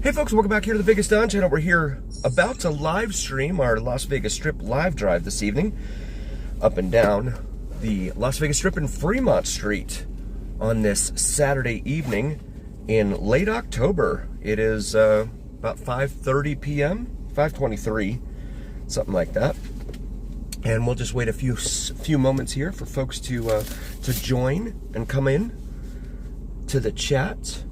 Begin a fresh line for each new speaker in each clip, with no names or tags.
Hey folks, welcome back here to the VegasDon channel. We're here about to live stream our Las Vegas Strip live drive this evening up and down the Las Vegas Strip and Fremont Street on this Saturday evening in late October. It is about 5:30 p.m., 5:23, something like that. And we'll just wait a few moments here for folks to join and come in to the chat.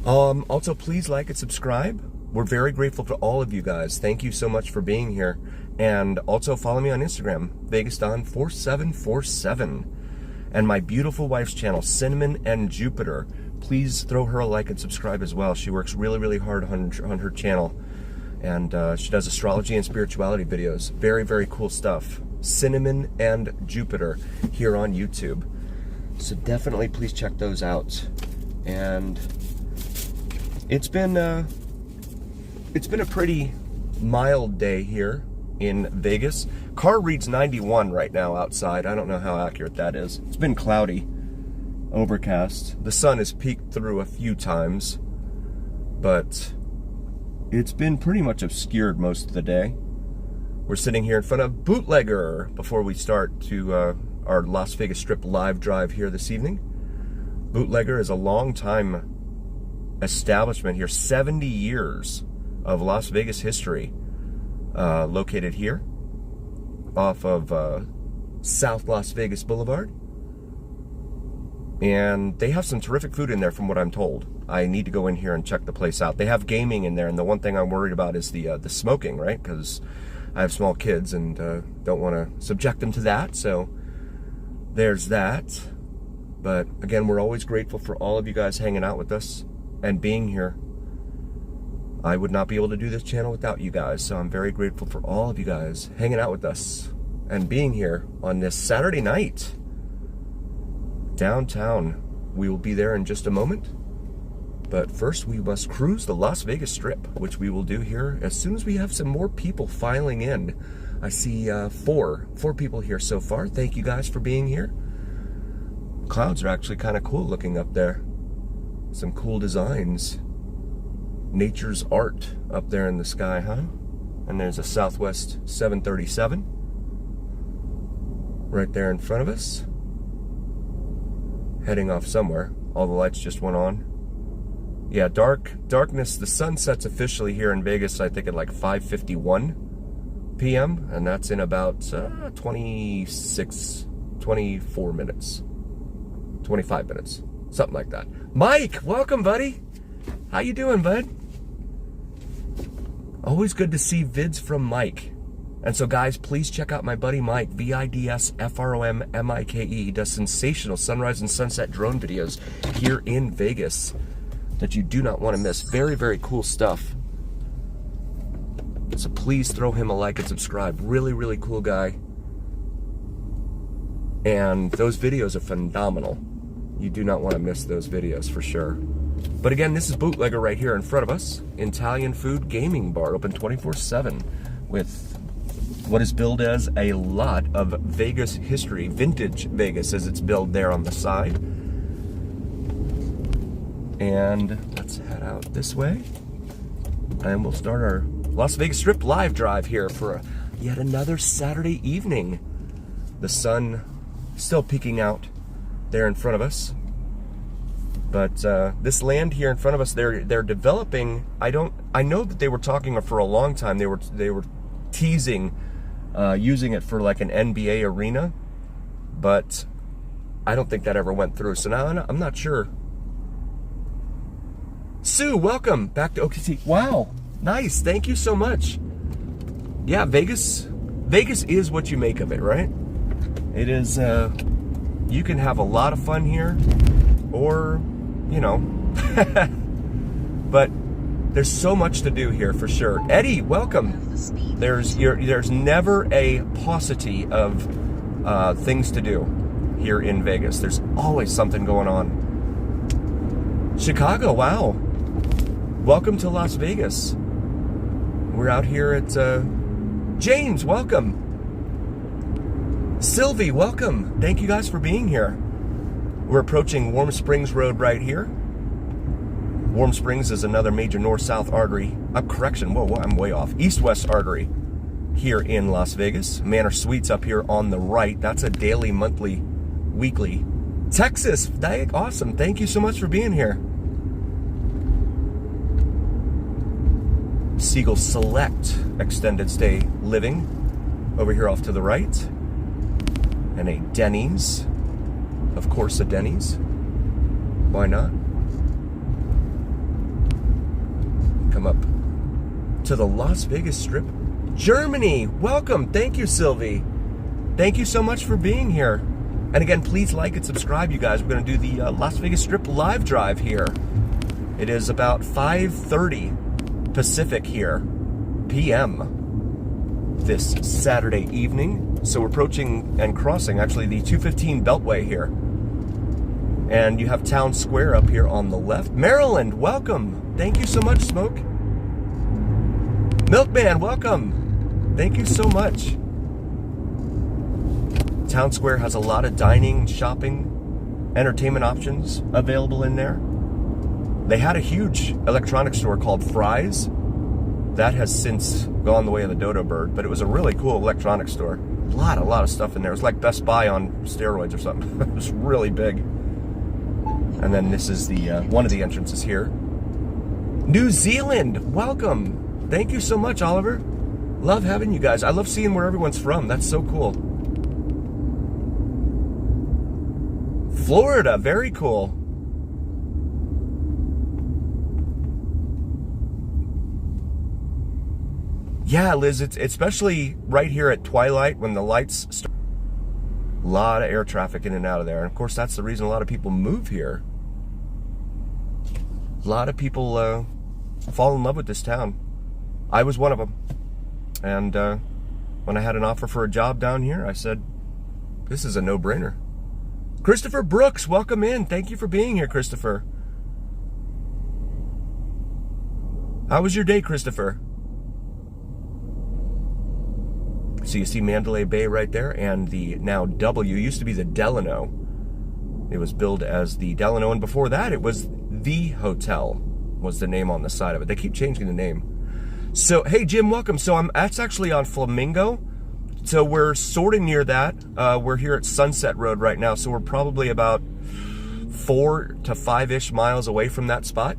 Also, please like and subscribe. We're very grateful to all of you guys. Thank you so much for being here. And also follow me on Instagram, VegasDon4747. And my beautiful wife's channel, Cinnamon and Jupiter. Please throw her a like and subscribe as well. She works really, really hard on her channel. And she does astrology and spirituality videos. Very, very cool stuff. Cinnamon and Jupiter here on YouTube. So definitely please check those out. And it's been a pretty mild day here in Vegas. Car reads 91 right now outside. I don't know how accurate that is. It's been cloudy, overcast. The sun has peeked through a few times, but it's been pretty much obscured most of the day. We're sitting here in front of Bootlegger before we start to our Las Vegas Strip live drive here this evening. Bootlegger is a long-time establishment here, 70 years of Las Vegas history, located here off of South Las Vegas Boulevard. And they have some terrific food in there from what I'm told. I need to go in here and check the place out. They have gaming in there, and the one thing I'm worried about is the smoking, right? Because I have small kids and don't want to subject them to that, so there's that. But again, we're always grateful for all of you guys hanging out with us and being here. I would not be able to do this channel without you guys, so I'm very grateful for all of you guys hanging out with us and being here on this Saturday night downtown. We will be there in just a moment, but first we must cruise the Las Vegas Strip, which we will do here as soon as we have some more people filing in. I see four people here so far. Thank you guys for being here. Clouds are actually kind of cool looking up there. Some cool designs. Nature's art up there in the sky, huh? And there's a Southwest 737 right there in front of us, heading off somewhere. All the lights just went on. Yeah, darkness. The sun sets officially here in Vegas, I think, at like 5:51 p.m. And that's in about 24 minutes. 25 minutes. Something like that. Mike, welcome, buddy. How you doing, bud? Always good to see vids from Mike. And so, guys, please check out my buddy Mike, VidsFromMike. He does sensational sunrise and sunset drone videos here in Vegas that you do not want to miss. Very, very cool stuff. So please throw him a like and subscribe. Really, really cool guy. And those videos are phenomenal. You do not want to miss those videos for sure. But again, this is Bootlegger right here in front of us. Italian food gaming bar, open 24/7 with what is billed as a lot of Vegas history, vintage Vegas as it's billed there on the side. And let's head out this way. And we'll start our Las Vegas Strip live drive here for yet another Saturday evening. The sun still peeking out there in front of us, but this land here in front of us, they're developing. I know that they were talking for a long time. They were teasing using it for like an NBA arena, but I don't think that ever went through. So now I'm not sure. Sue, welcome back to OKC. Wow, nice. Thank you so much. Yeah, Vegas is what you make of it, right? It is. You can have a lot of fun here, or, you know, but there's so much to do here for sure. Eddie, welcome. There's never a paucity of things to do here in Vegas. There's always something going on. Chicago, wow. Welcome to Las Vegas. We're out here at James, welcome. Sylvie, welcome. Thank you guys for being here. We're approaching Warm Springs Road right here. Warm Springs is another major north-south artery. Correction, whoa, I'm way off. East-west artery here in Las Vegas. Manor Suites up here on the right. That's a daily, monthly, weekly. Texas, awesome. Thank you so much for being here. Siegel Select extended stay living over here off to the right. And a Denny's. Of course, a Denny's. Why not? Come up to the Las Vegas Strip. Germany, welcome. Thank you, Sylvie. Thank you so much for being here. And again, please like and subscribe, you guys. We're going to do the Las Vegas Strip live drive here. It is about 5:30 Pacific here, p.m. this Saturday evening. So we're approaching and crossing actually the 215 Beltway here. And you have Town Square up here on the left. Maryland, welcome. Thank you so much, Smoke. Milkman, welcome. Thank you so much. Town Square has a lot of dining, shopping, entertainment options available in there. They had a huge electronics store called Fry's. That has since gone the way of the dodo bird, but it was a really cool electronics store. A lot of stuff in there. It was like Best Buy on steroids or something. It was really big. And then this is the one of the entrances here. New Zealand, welcome. Thank you so much, Oliver. Love having you guys. I love seeing where everyone's from. That's so cool. Florida, very cool. Yeah, Liz, it's especially right here at twilight when the lights start. A lot of air traffic in and out of there. And of course, that's the reason a lot of people move here. A lot of people fall in love with this town. I was one of them. And when I had an offer for a job down here, I said, this is a no-brainer. Christopher Brooks, welcome in. Thank you for being here, Christopher. How was your day, Christopher? So you see Mandalay Bay right there, and the now W used to be the Delano. It was billed as the Delano, and before that it was the Hotel was the name on the side of it. They keep changing the name. So, hey Jim, welcome. So that's actually on Flamingo. So we're sort of near that. We're here at Sunset Road right now, so we're probably about 4 to 5-ish miles away from that spot.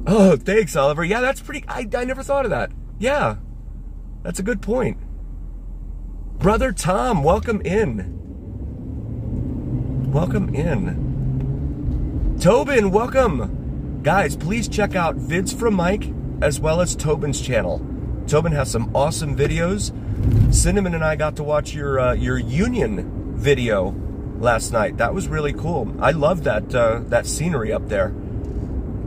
Oh, thanks, Oliver. Yeah, that's pretty... I never thought of that. Yeah, that's a good point. Brother Tom, welcome in. Welcome in. Tobin, welcome. Guys, please check out Vids from Mike as well as Tobin's channel. Tobin has some awesome videos. Cinnamon and I got to watch your Union video last night. That was really cool. I love that that scenery up there.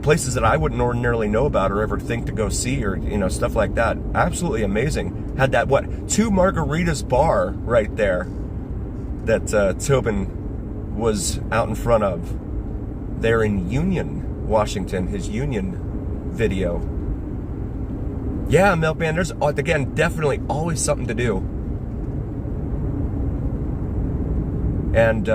Places that I wouldn't ordinarily know about or ever think to go see, or stuff like that. Absolutely amazing. Had that 2 margaritas bar right there that Tobin was out in front of there in Union, Washington. His Union video. Yeah, Milkman. There's again definitely always something to do. And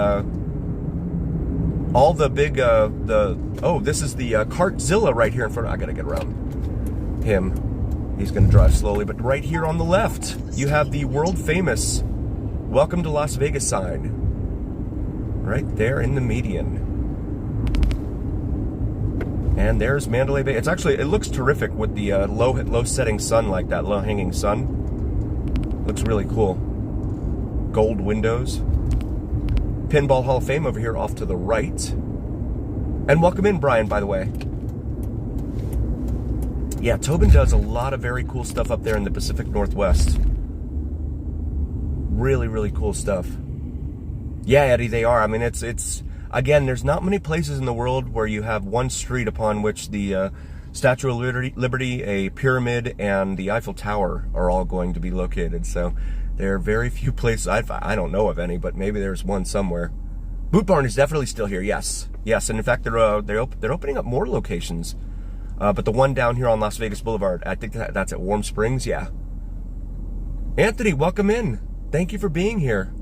all the big, this is the Cartzilla right here in front. I gotta get around him. He's gonna drive slowly, but right here on the left, you have the world famous Welcome to Las Vegas sign. Right there in the median. And there's Mandalay Bay. It looks terrific with the low setting sun like that, low hanging sun. Looks really cool. Gold windows. Pinball Hall of Fame over here off to the right. And welcome in, Brian, by the way. Yeah, Tobin does a lot of very cool stuff up there in the Pacific Northwest. Really, really cool stuff. Yeah, Eddie, they are. I mean, it's again, there's not many places in the world where you have one street upon which the Statue of Liberty, a pyramid, and the Eiffel Tower are all going to be located. So there are very few places, I don't know of any, but maybe there's one somewhere. Boot Barn is definitely still here, yes. Yes, and in fact, they're opening up more locations. But the one down here on Las Vegas Boulevard, I think that's at Warm Springs, yeah. Anthony, welcome in. Thank you for being here.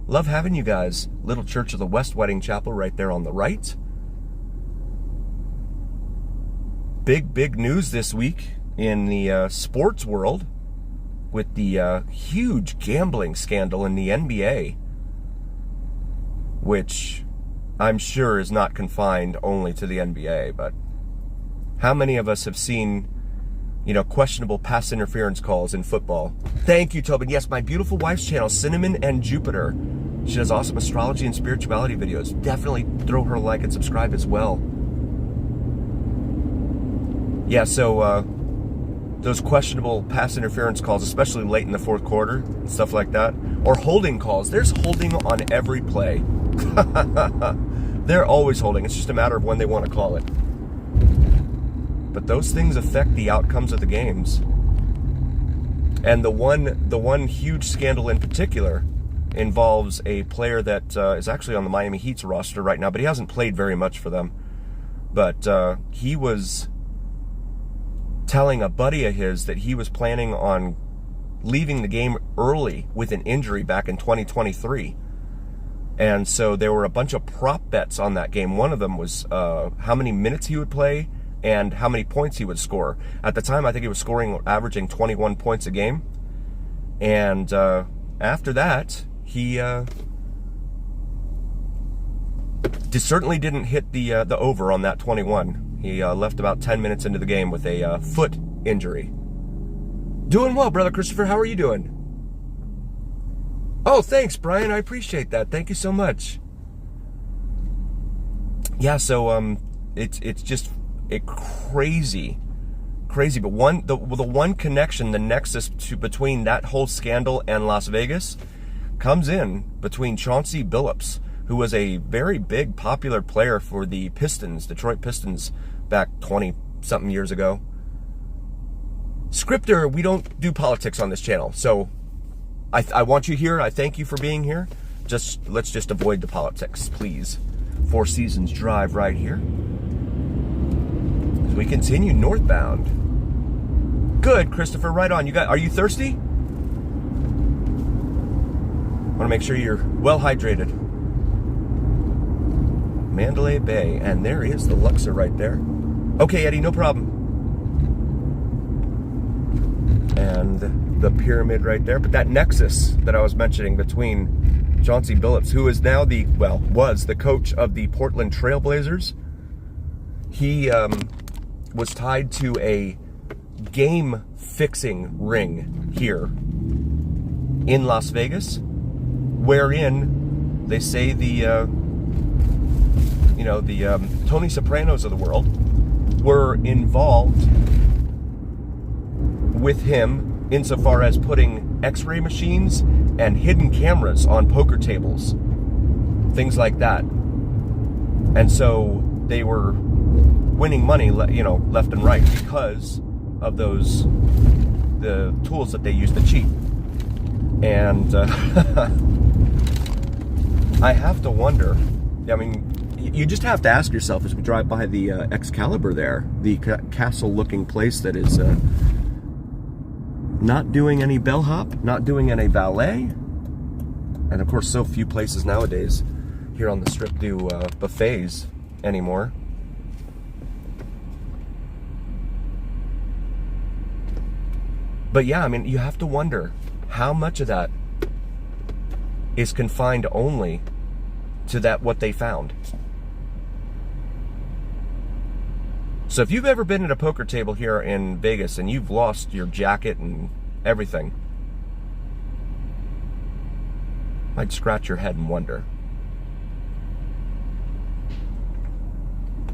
Love having you guys. Little Church of the West Wedding Chapel right there on the right. Big news this week in the sports world with the huge gambling scandal in the NBA, which I'm sure is not confined only to the NBA, but how many of us have seen, questionable pass interference calls in football? Thank you, Tobin. Yes, my beautiful wife's channel, Cinnamon and Jupiter. She does awesome astrology and spirituality videos. Definitely throw her a like and subscribe as well. Yeah, so those questionable pass interference calls, especially late in the fourth quarter and stuff like that, or holding calls. There's holding on every play. They're always holding. It's just a matter of when they want to call it. But those things affect the outcomes of the games. And the one huge scandal in particular involves a player that is actually on the Miami Heat's roster right now, but he hasn't played very much for them. But he was telling a buddy of his that he was planning on leaving the game early with an injury back in 2023. And so there were a bunch of prop bets on that game. One of them was how many minutes he would play and how many points he would score. At the time, I think he was averaging 21 points a game. And after that, he certainly didn't hit the over on that 21. He left about 10 minutes into the game with a foot injury. Doing well, Brother Christopher. How are you doing? Oh, thanks, Brian. I appreciate that. Thank you so much. Yeah, so it's just crazy. But the one connection, the nexus between that whole scandal and Las Vegas comes in between Chauncey Billups, who was a very big, popular player for the Pistons, Detroit Pistons, back 20-something years ago. Scripter, we don't do politics on this channel, so I want you here. I thank you for being here. Let's just avoid the politics, please. Four Seasons Drive right here. As we continue northbound. Good, Christopher, right on. Are you thirsty? Want to make sure you're well hydrated. Mandalay Bay, and there is the Luxor right there. Okay, Eddie, no problem. And the pyramid right there, but that nexus that I was mentioning between Chauncey Billups, who is now was the coach of the Portland Trailblazers. He was tied to a game-fixing ring here in Las Vegas, wherein they say the Tony Sopranos of the world were involved with him insofar as putting x-ray machines and hidden cameras on poker tables, things like that. And so they were winning money, left and right because of the tools that they used to cheat. And I have to wonder, you just have to ask yourself as we drive by the Excalibur there, the castle-looking place that is not doing any bellhop, not doing any valet, and of course so few places nowadays here on the Strip do buffets anymore. But yeah, you have to wonder how much of that is confined only to what they found. So if you've ever been at a poker table here in Vegas and you've lost your jacket and everything, might scratch your head and wonder.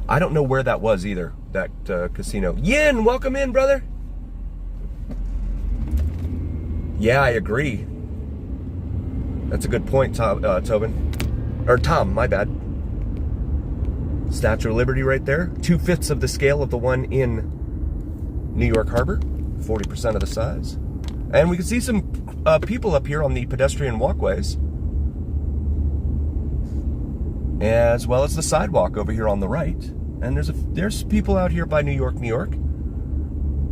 I don't know where that was either, that casino. Yin, welcome in, brother. Yeah, I agree. That's a good point, Tobin. Or Tom, my bad. Statue of Liberty right there. 2/5 of the scale of the one in New York Harbor. 40% of the size. And we can see some people up here on the pedestrian walkways, as well as the sidewalk over here on the right. And there's people out here by New York, New York.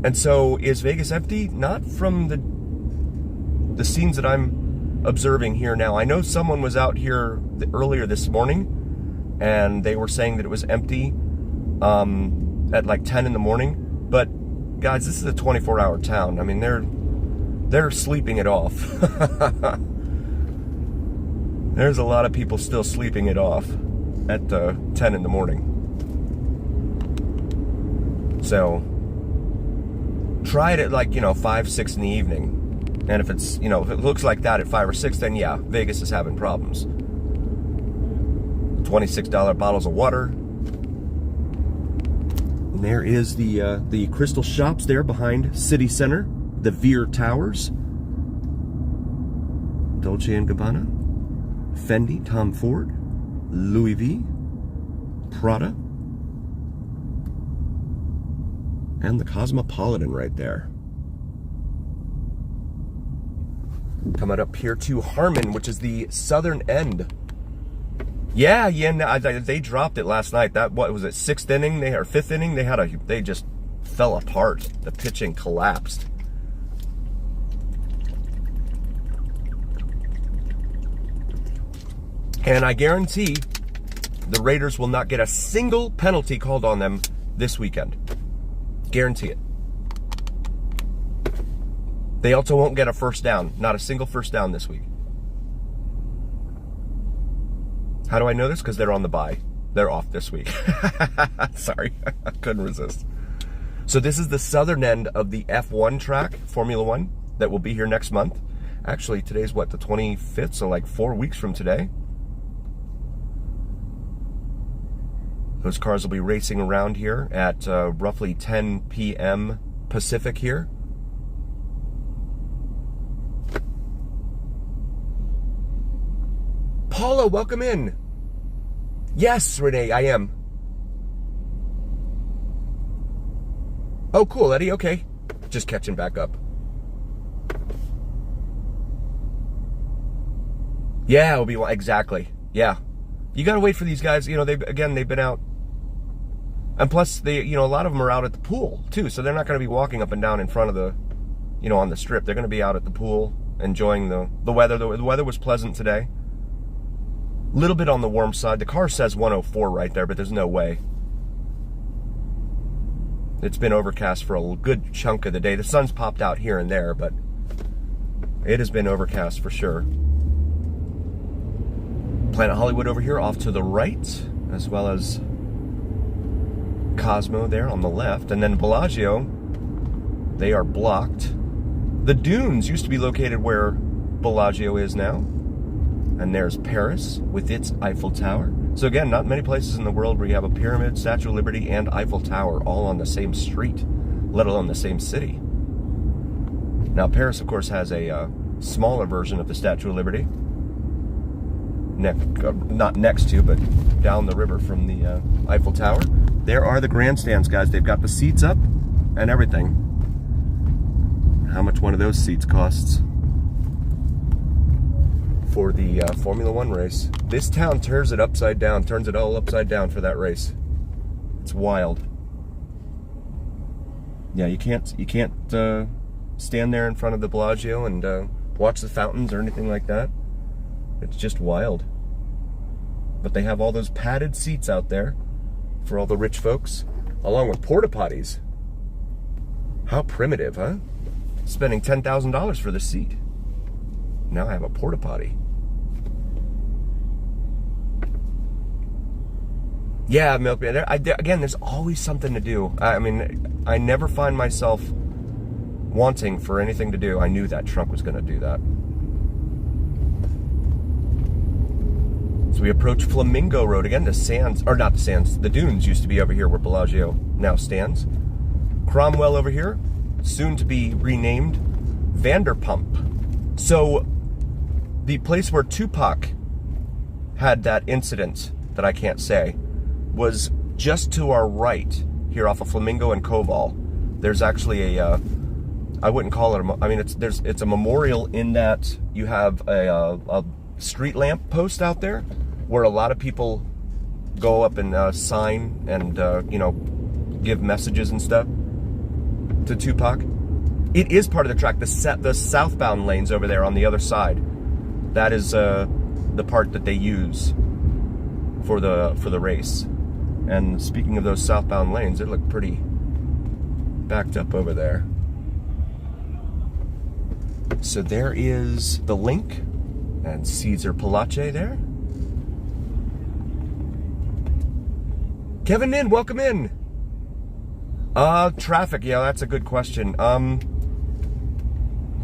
And so is Vegas empty? Not from the scenes that I'm observing here now. I know someone was out here earlier this morning, and they were saying that it was empty at like 10 in the morning. But guys, this is a 24-hour town. I mean, they're sleeping it off. There's a lot of people still sleeping it off at 10 in the morning. So try it at like, 5, 6 in the evening. And if it's, if it looks like that at 5 or 6, then yeah, Vegas is having problems. $26 bottles of water. And there is the crystal shops there behind City Center, the Veer Towers, Dolce & Gabbana, Fendi, Tom Ford, Louis V, Prada, and the Cosmopolitan right there. Coming up here to Harmon, which is the southern end. Yeah, they dropped it last night. That, what was it, 6th inning? Or 5th inning? They just fell apart. The pitching collapsed. And I guarantee the Raiders will not get a single penalty called on them this weekend. Guarantee it. They also won't get a first down. Not a single first down this week. How do I know this? Because they're on the bye. They're off this week. Sorry, I couldn't resist. So this is the southern end of the F1 track, Formula One, that will be here next month. Actually, today's what, the 25th? So like 4 weeks from today. Those cars will be racing around here at roughly 10 p.m. Pacific here. Paula, welcome in. Yes, Renee, I am. Oh, cool, Eddie, okay. Just catching back up. Yeah, it'll be, exactly, yeah. You gotta wait for these guys, they've been out. And plus, a lot of them are out at the pool, too, so they're not gonna be walking up and down in front of the, on the strip. They're gonna be out at the pool, enjoying the weather. The weather was pleasant today. A little bit on the warm side. The car says 104 right there, but there's no way. It's been overcast for a good chunk of the day. The sun's popped out here and there, but it has been overcast for sure. Planet Hollywood over here off to the right, as well as Cosmo there on the left. And then Bellagio, they are blocked. The Dunes used to be located where Bellagio is now. And there's Paris with its Eiffel Tower. So again, not many places in the world where you have a pyramid, Statue of Liberty, and Eiffel Tower all on the same street, let alone the same city. Now, Paris, of course, has a smaller version of the Statue of Liberty. Not next to, but down the river from the Eiffel Tower. There are the grandstands, guys. They've got the seats up and everything. How much one of those seats costs for the Formula One race. This town turns it upside down, turns it all upside down for that race. It's wild. Yeah, you can't stand there in front of the Bellagio and watch the fountains or anything like that. It's just wild. But they have all those padded seats out there for all the rich folks, along with porta potties. How primitive, huh? Spending $10,000 for this seat. Now I have a porta potty. Yeah, Milkman. Again, there's always something to do. I mean, I never find myself wanting for anything to do. I knew that trunk was going to do that. So we approach Flamingo Road again. The Sands, or not the Sands, the Dunes used to be over here where Bellagio now stands. Cromwell over here, soon to be renamed Vanderpump. So the place where Tupac had that incident that I can't say was just to our right here off of Flamingo and Koval. There's actually a, I wouldn't call it I mean, it's a memorial in that you have a street lamp post out there where a lot of people go up and sign and, give messages and stuff to Tupac. It is part of the track. The southbound lanes over there on the other side That is the part that they use for the race. And speaking of those southbound lanes, they look pretty backed up over there. So there is the Link and Caesar Palace there. Kevin Nin, welcome in. Traffic, yeah, that's a good question.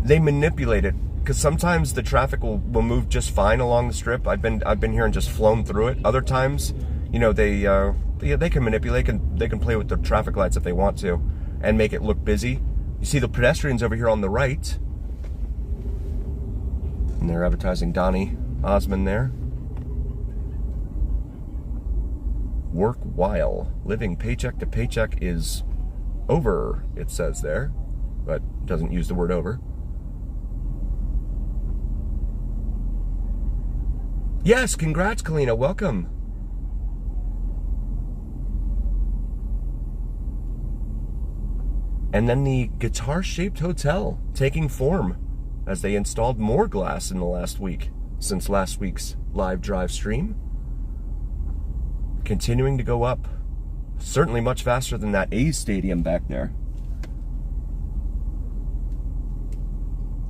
They manipulate it because sometimes the traffic will move just fine along the strip. I've been here and just flown through it. Other times, you know, they can manipulate and they can play with the traffic lights if they want to and make it look busy. You see the pedestrians over here on the right. And they're advertising Donny Osmond there. Work while living paycheck to paycheck is over, it says there, but doesn't use the word over. Yes, congrats, Kalina, welcome. And then the guitar-shaped hotel taking form as they installed more glass in the last week, since last week's live drive stream. Continuing to go up, certainly much faster than that A's stadium back there.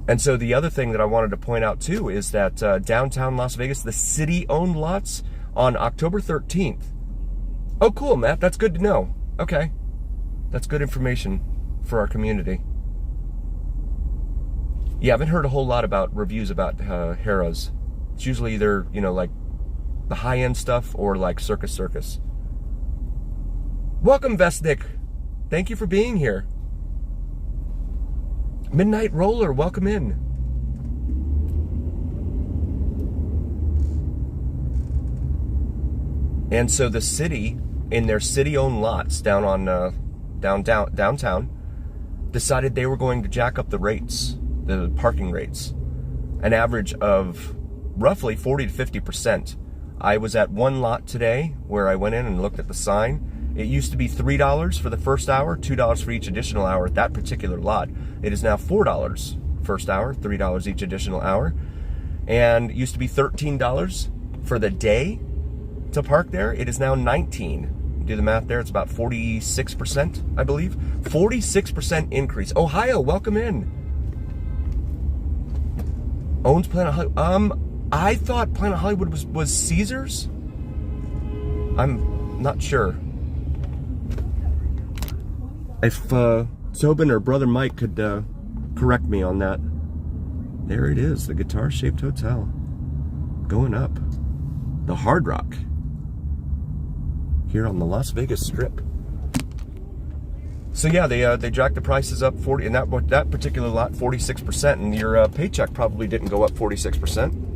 And so the other thing that I wanted to point out too is that downtown Las Vegas, the city-owned lots on October 13th. Oh, cool, Matt. That's good to know. Okay. That's good information for our community. Yeah, I haven't heard a whole lot about reviews about Harrah's. It's usually either, you know, like the high-end stuff or like Circus. Welcome, Vestnik. Thank you for being here. Midnight Roller, welcome in. And so the city, in their city-owned lots down on downtown, decided they were going to jack up the rates, the parking rates, an average of roughly 40 to 50%. I was at one lot today where I went in and looked at the sign. It used to be $3 for the first hour, $2 for each additional hour at that particular lot. It is now $4 first hour, $3 each additional hour. And it used to be $13 for the day to park there. It is now $19. Do the math there, it's about 46%, I believe. 46% increase. Ohio, welcome in. Owns Planet Hollywood. I thought Planet Hollywood was Caesars. I'm not sure. If Tobin or Brother Mike could correct me on that. There it is, the guitar-shaped hotel. Going up. The Hard Rock. Here on the Las Vegas Strip. So yeah, they jacked the prices up 40 in that particular lot, 46%, and your paycheck probably didn't go up 46%.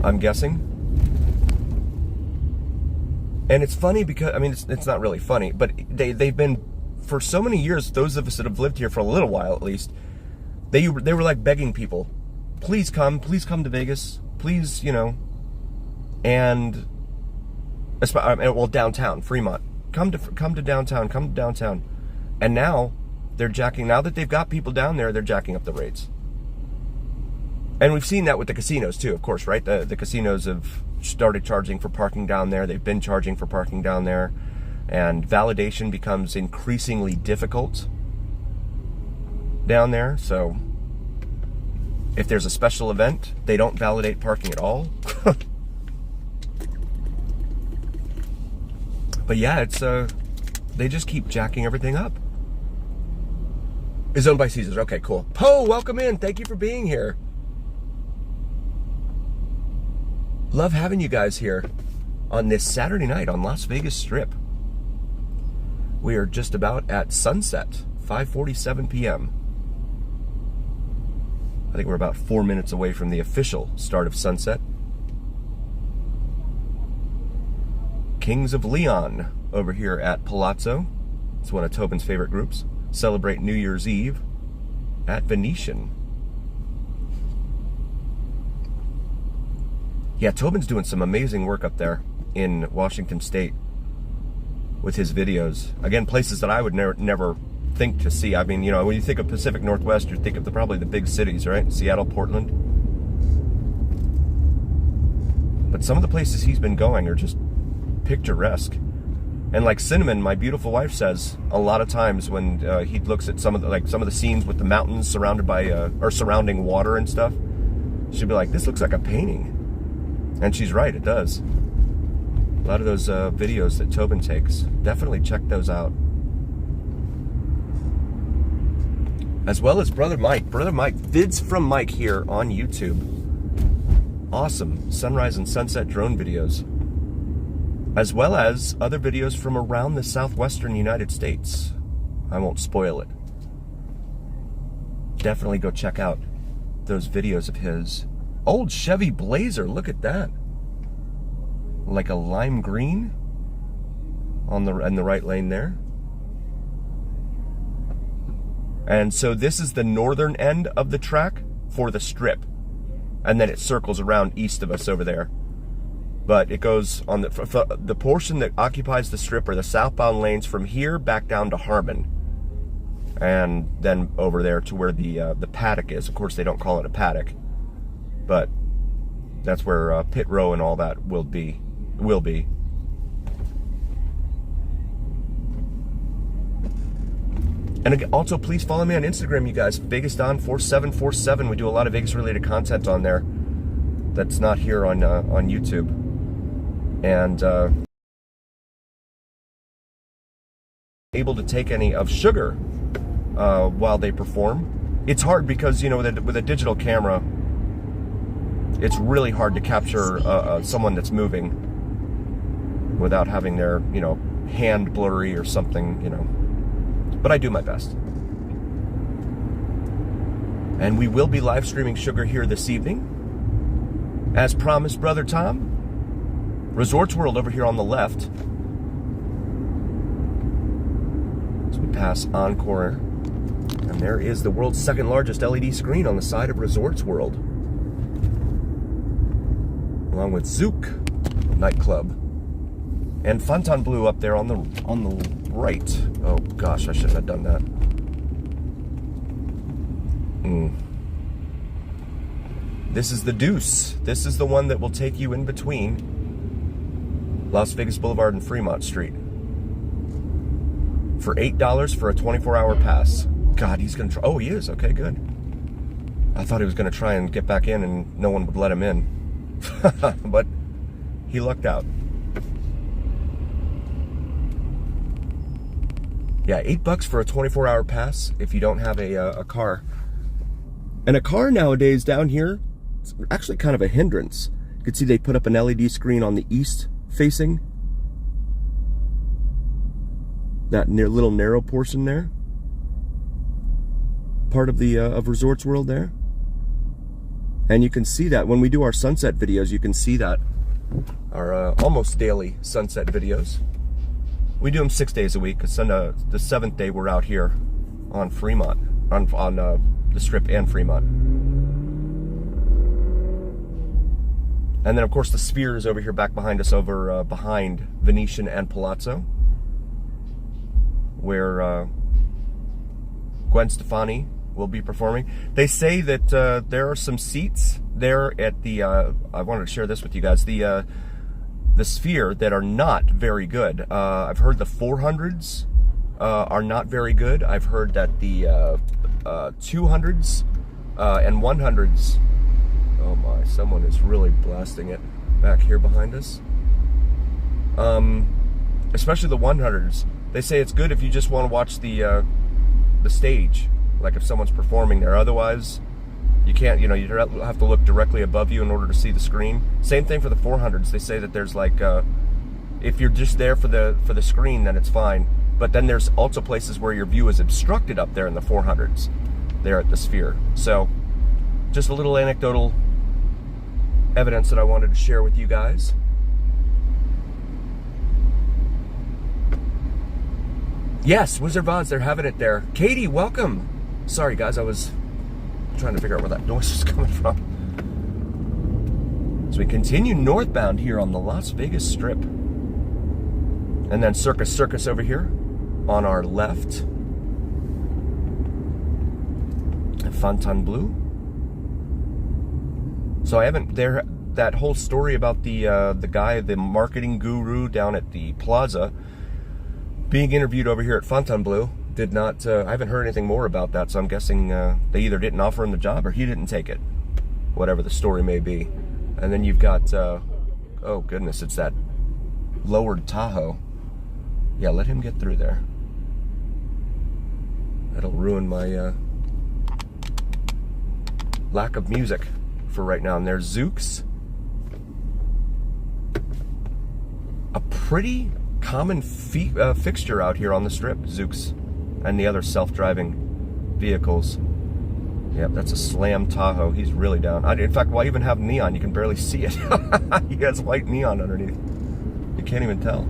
I'm guessing. And it's funny because, I mean, it's not really funny, but they've been, for so many years, those of us that have lived here for a little while at least, they were like begging people, please come to Vegas, please, you know, and, well, downtown, Fremont, come to downtown, and now they're jacking, now that they've got people down there, they're jacking up the rates. And we've seen that with the casinos too, of course, right? The casinos have started charging for parking down there. They've been charging for parking down there. And validation becomes increasingly difficult down there. So if there's a special event, they don't validate parking at all. But yeah, it's they just keep jacking everything up. It's owned by Caesars. Okay, cool. Poe, welcome in. Thank you for being here. Love having you guys here on this Saturday night on Las Vegas Strip. We are just about at sunset, 5:47 p.m. I think we're about 4 minutes away from the official start of sunset. Kings of Leon over here at Palazzo. It's one of Tobin's favorite groups. Celebrate New Year's Eve at Venetian. Yeah, Tobin's doing some amazing work up there in Washington State with his videos. Again, places that I would never think to see. I mean, you know, when you think of Pacific Northwest, you think of probably the big cities, right? Seattle, Portland. But some of the places he's been going are just picturesque. And like Cinnamon, my beautiful wife, says a lot of times when he looks at some of the scenes with the mountains surrounded by or surrounding water and stuff, she'd be like, "This looks like a painting," and she's right, it does. A lot of those videos that Tobin takes, definitely check those out. As well as Brother Mike, vids from Mike here on YouTube. Awesome sunrise and sunset drone videos, as well as other videos from around the southwestern United States. I won't spoil it. Definitely go check out those videos of his. Old Chevy Blazer, look at that. Like a lime green in the right lane there. And so this is the northern end of the track for the strip. And then it circles around east of us over there. But it goes on the portion that occupies the strip are the southbound lanes from here back down to Harmon, and then over there to where the paddock is. Of course, they don't call it a paddock, but that's where pit row and all that will be. And again, also, please follow me on Instagram, you guys. VegasDon4747. We do a lot of Vegas-related content on there that's not here on YouTube. And able to take any of Sugar while they perform. It's hard because, you know, with a digital camera, it's really hard to capture someone that's moving without having their, you know, hand blurry or something, you know. But I do my best. And we will be live streaming Sugar here this evening. As promised, Brother Tom. Resorts World over here on the left. As we pass Encore. And there is the world's second largest LED screen on the side of Resorts World. Along with Zouk nightclub. And Fontainebleau up there on the right. Oh gosh, I shouldn't have done that. This is the Deuce. This is the one that will take you in between Las Vegas Boulevard and Fremont Street. For $8 for a 24-hour pass. God, he's gonna try. Oh, he is. Okay, good. I thought he was gonna try and get back in and no one would let him in. But he lucked out. Yeah, $8 for a 24-hour pass if you don't have a car. And a car nowadays down here, it's actually kind of a hindrance. You can see they put up an LED screen on the east facing. That little narrow portion there. Part of the of Resorts World there. And you can see that when we do our sunset videos, you can see that. Our almost daily sunset videos. We do them 6 days a week, because the 7th day we're out here on Fremont, on the Strip and Fremont. And then, of course, the Sphere is over here back behind us, over behind Venetian and Palazzo, where Gwen Stefani will be performing. They say that there are some seats there at the, I wanted to share this with you guys, the Sphere that are not very good. I've heard the 400s are not very good. I've heard that the 200s and 100s, oh my, someone is really blasting it back here behind us. Especially the 100s. They say it's good if you just want to watch the stage, like if someone's performing there. Otherwise, you can't, you know, you have to look directly above you in order to see the screen. Same thing for the 400s. They say that there's like, if you're just there for the screen, then it's fine. But then there's also places where your view is obstructed up there in the 400s, there at the Sphere. So, just a little anecdotal evidence that I wanted to share with you guys. Yes, Wizard Vods, they're having it there. Katie, welcome. Sorry guys, I was trying to figure out where that noise is coming from. As we continue northbound here on the Las Vegas Strip. And then Circus over here on our left. Fontainebleau. So I haven't there. That whole story about the guy, the marketing guru down at the plaza, being interviewed over here at Fontainebleau, did not. I haven't heard anything more about that. So I'm guessing they either didn't offer him the job or he didn't take it, whatever the story may be. And then you've got, oh goodness, it's that lowered Tahoe. Yeah, let him get through there. That'll ruin my lack of music for right now. And there's Zooks. A pretty common fixture out here on the strip, Zooks, and the other self-driving vehicles. Yep, that's a Slam Tahoe. He's really down. In fact, why even have neon? You can barely see it. He has white neon underneath. You can't even tell.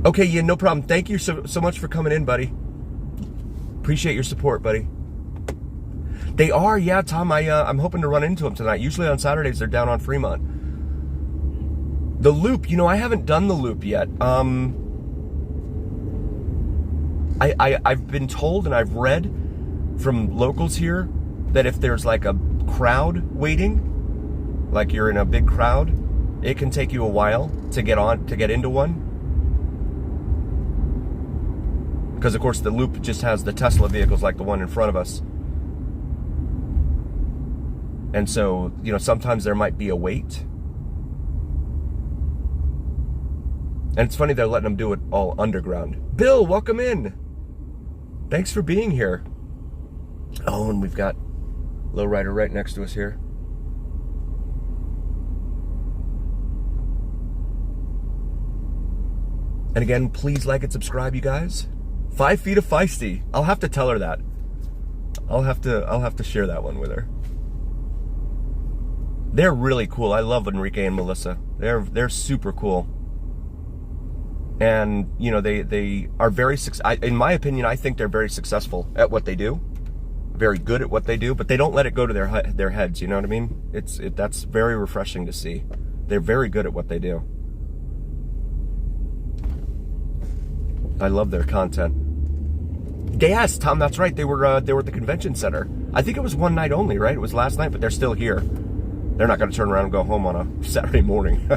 Okay, yeah, no problem. Thank you so much for coming in, buddy. Appreciate your support, buddy. They are, yeah, Tom. I'm hoping to run into them tonight. Usually on Saturdays they're down on Fremont. The Loop, you know, I haven't done the Loop yet. I've been told and I've read from locals here that if there's like a crowd waiting, like you're in a big crowd, it can take you a while to get into one. Because of course the Loop just has the Tesla vehicles like the one in front of us. And so, you know, sometimes there might be a wait. And it's funny they're letting them do it all underground. Bill, welcome in. Thanks for being here. Oh, and we've got Lowrider right next to us here. And again, please like and subscribe, you guys. 5 feet of feisty. I'll have to tell her that. I'll have to share that one with her. They're really cool. I love Enrique and Melissa. They're super cool. And you know, they are very in my opinion, I think they're very successful at what they do. Very good at what they do, but they don't let it go to their heads, you know what I mean? That's very refreshing to see. They're very good at what they do. I love their content. Yes, Tom, that's right. They were at the convention center. I think it was one night only, right? It was last night, but they're still here. They're not going to turn around and go home on a Saturday morning.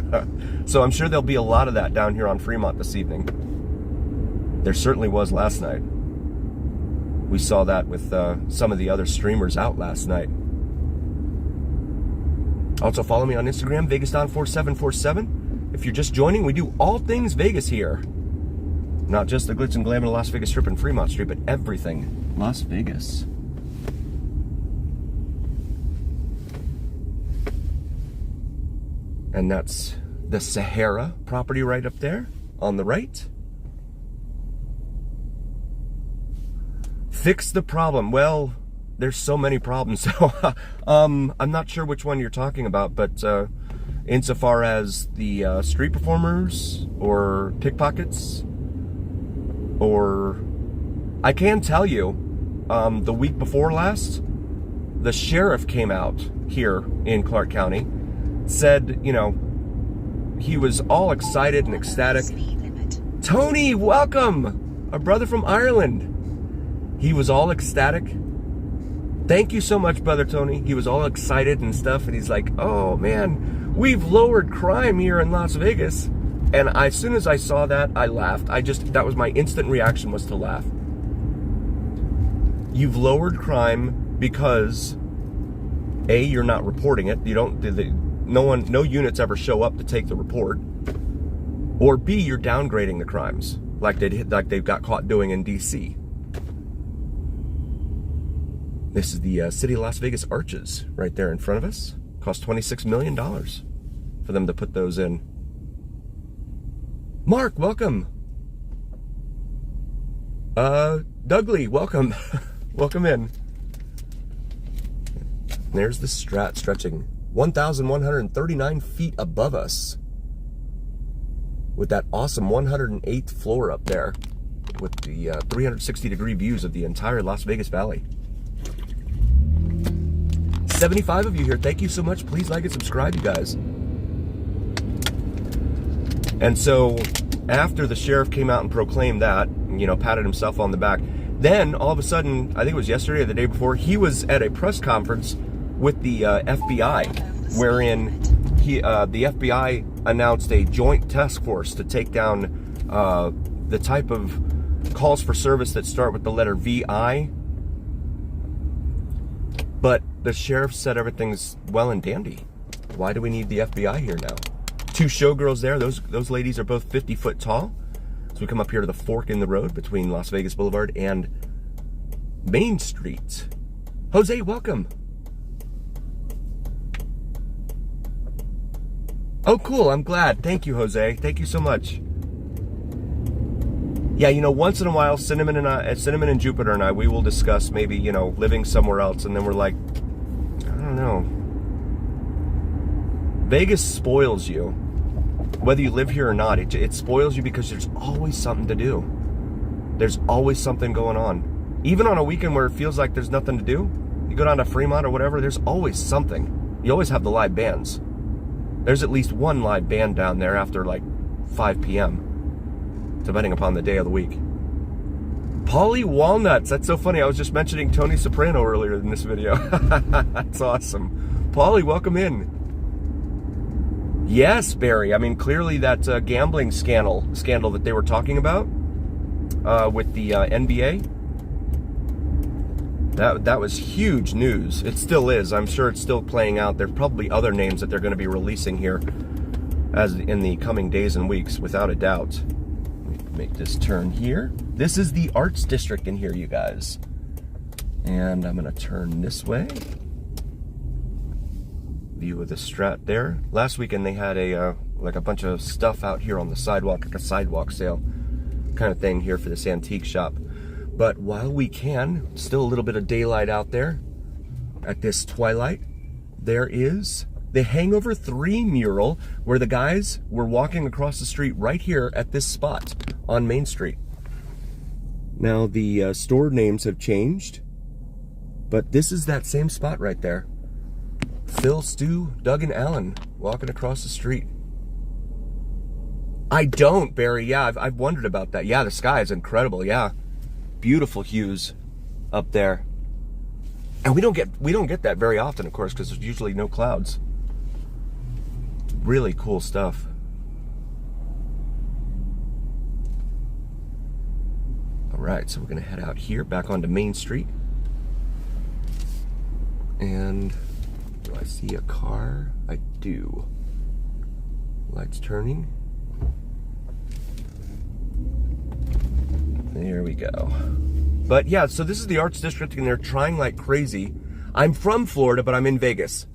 So I'm sure there'll be a lot of that down here on Fremont this evening. There certainly was last night. We saw that with some of the other streamers out last night. Also follow me on Instagram, VegasDon4747. If you're just joining, we do all things Vegas here. Not just the glitz and glam of the Las Vegas Strip and Fremont Street, but everything Las Vegas. And that's the Sahara property right up there on the right. Fix the problem. Well, there's so many problems. So I'm not sure which one you're talking about, but insofar as the street performers or pickpockets, or I can tell you, the week before last, the sheriff came out here in Clark County, said, you know, he was all excited and ecstatic. Tony, welcome! A brother from Ireland. He was all ecstatic. Thank you so much, brother Tony. He was all excited and stuff, and he's like, oh man, we've lowered crime here in Las Vegas. And as soon as I saw that, I laughed. That was my instant reaction, was to laugh. You've lowered crime because A, you're not reporting it. You don't, no units ever show up to take the report. Or B, you're downgrading the crimes, like they've got caught doing in DC. This is the City of Las Vegas arches right there in front of us. Cost $26 million for them to put those in. Mark, welcome. Dougley, welcome. Welcome in. There's the Strat stretching 1,139 feet above us, with that awesome 108th floor up there, with the 360-degree views of the entire Las Vegas Valley. 75 of you here. Thank you so much. Please like and subscribe, you guys. And so after the sheriff came out and proclaimed that, you know, patted himself on the back, then all of a sudden, I think it was yesterday or the day before, he was at a press conference with the FBI, wherein the FBI announced a joint task force to take down the type of calls for service that start with the letter VI. But the sheriff said everything's well and dandy. Why do we need the FBI here now? 2 showgirls there. Those ladies are both 50 foot tall. So we come up here to the fork in the road between Las Vegas Boulevard and Main Street. Jose, welcome. Oh, cool. I'm glad. Thank you, Jose. Thank you so much. Yeah, you know, once in a while, Cinnamon and Jupiter and I, we will discuss maybe, you know, living somewhere else. And then we're like, I don't know. Vegas spoils you. Whether you live here or not, it spoils you because there's always something to do. There's always something going on. Even on a weekend where it feels like there's nothing to do, you go down to Fremont or whatever, there's always something. You always have the live bands. There's at least one live band down there after like 5 p.m., depending upon the day of the week. Polly Walnuts. That's so funny. I was just mentioning Tony Soprano earlier in this video. That's awesome. Polly, welcome in. Yes, Barry. I mean, clearly that gambling scandal that they were talking about with the NBA. That was huge news. It still is. I'm sure it's still playing out. There's probably other names that they're going to be releasing here as in the coming days and weeks, without a doubt. Make this turn here. This is the Arts District in here, you guys. And I'm gonna turn this way. View of the Strat there. Last weekend they had a like a bunch of stuff out here on the sidewalk, like a sidewalk sale kind of thing here for this antique shop. But while we can, still a little bit of daylight out there at this twilight, there is the Hangover 3 mural where the guys were walking across the street right here at this spot on Main Street. Now the store names have changed, but this is that same spot right there. Phil, Stu, Doug, and Alan walking across the street. I don't, Barry. Yeah, I've wondered about that. Yeah, the sky is incredible. Yeah, beautiful hues up there, and we don't get that very often, of course, because there's usually no clouds. Really cool stuff. All right, so we're gonna head out here, back onto Main Street. And do I see a car? I do. Lights turning. There we go. But yeah, so this is the Arts District, and they're trying like crazy. I'm from Florida, but I'm in Vegas.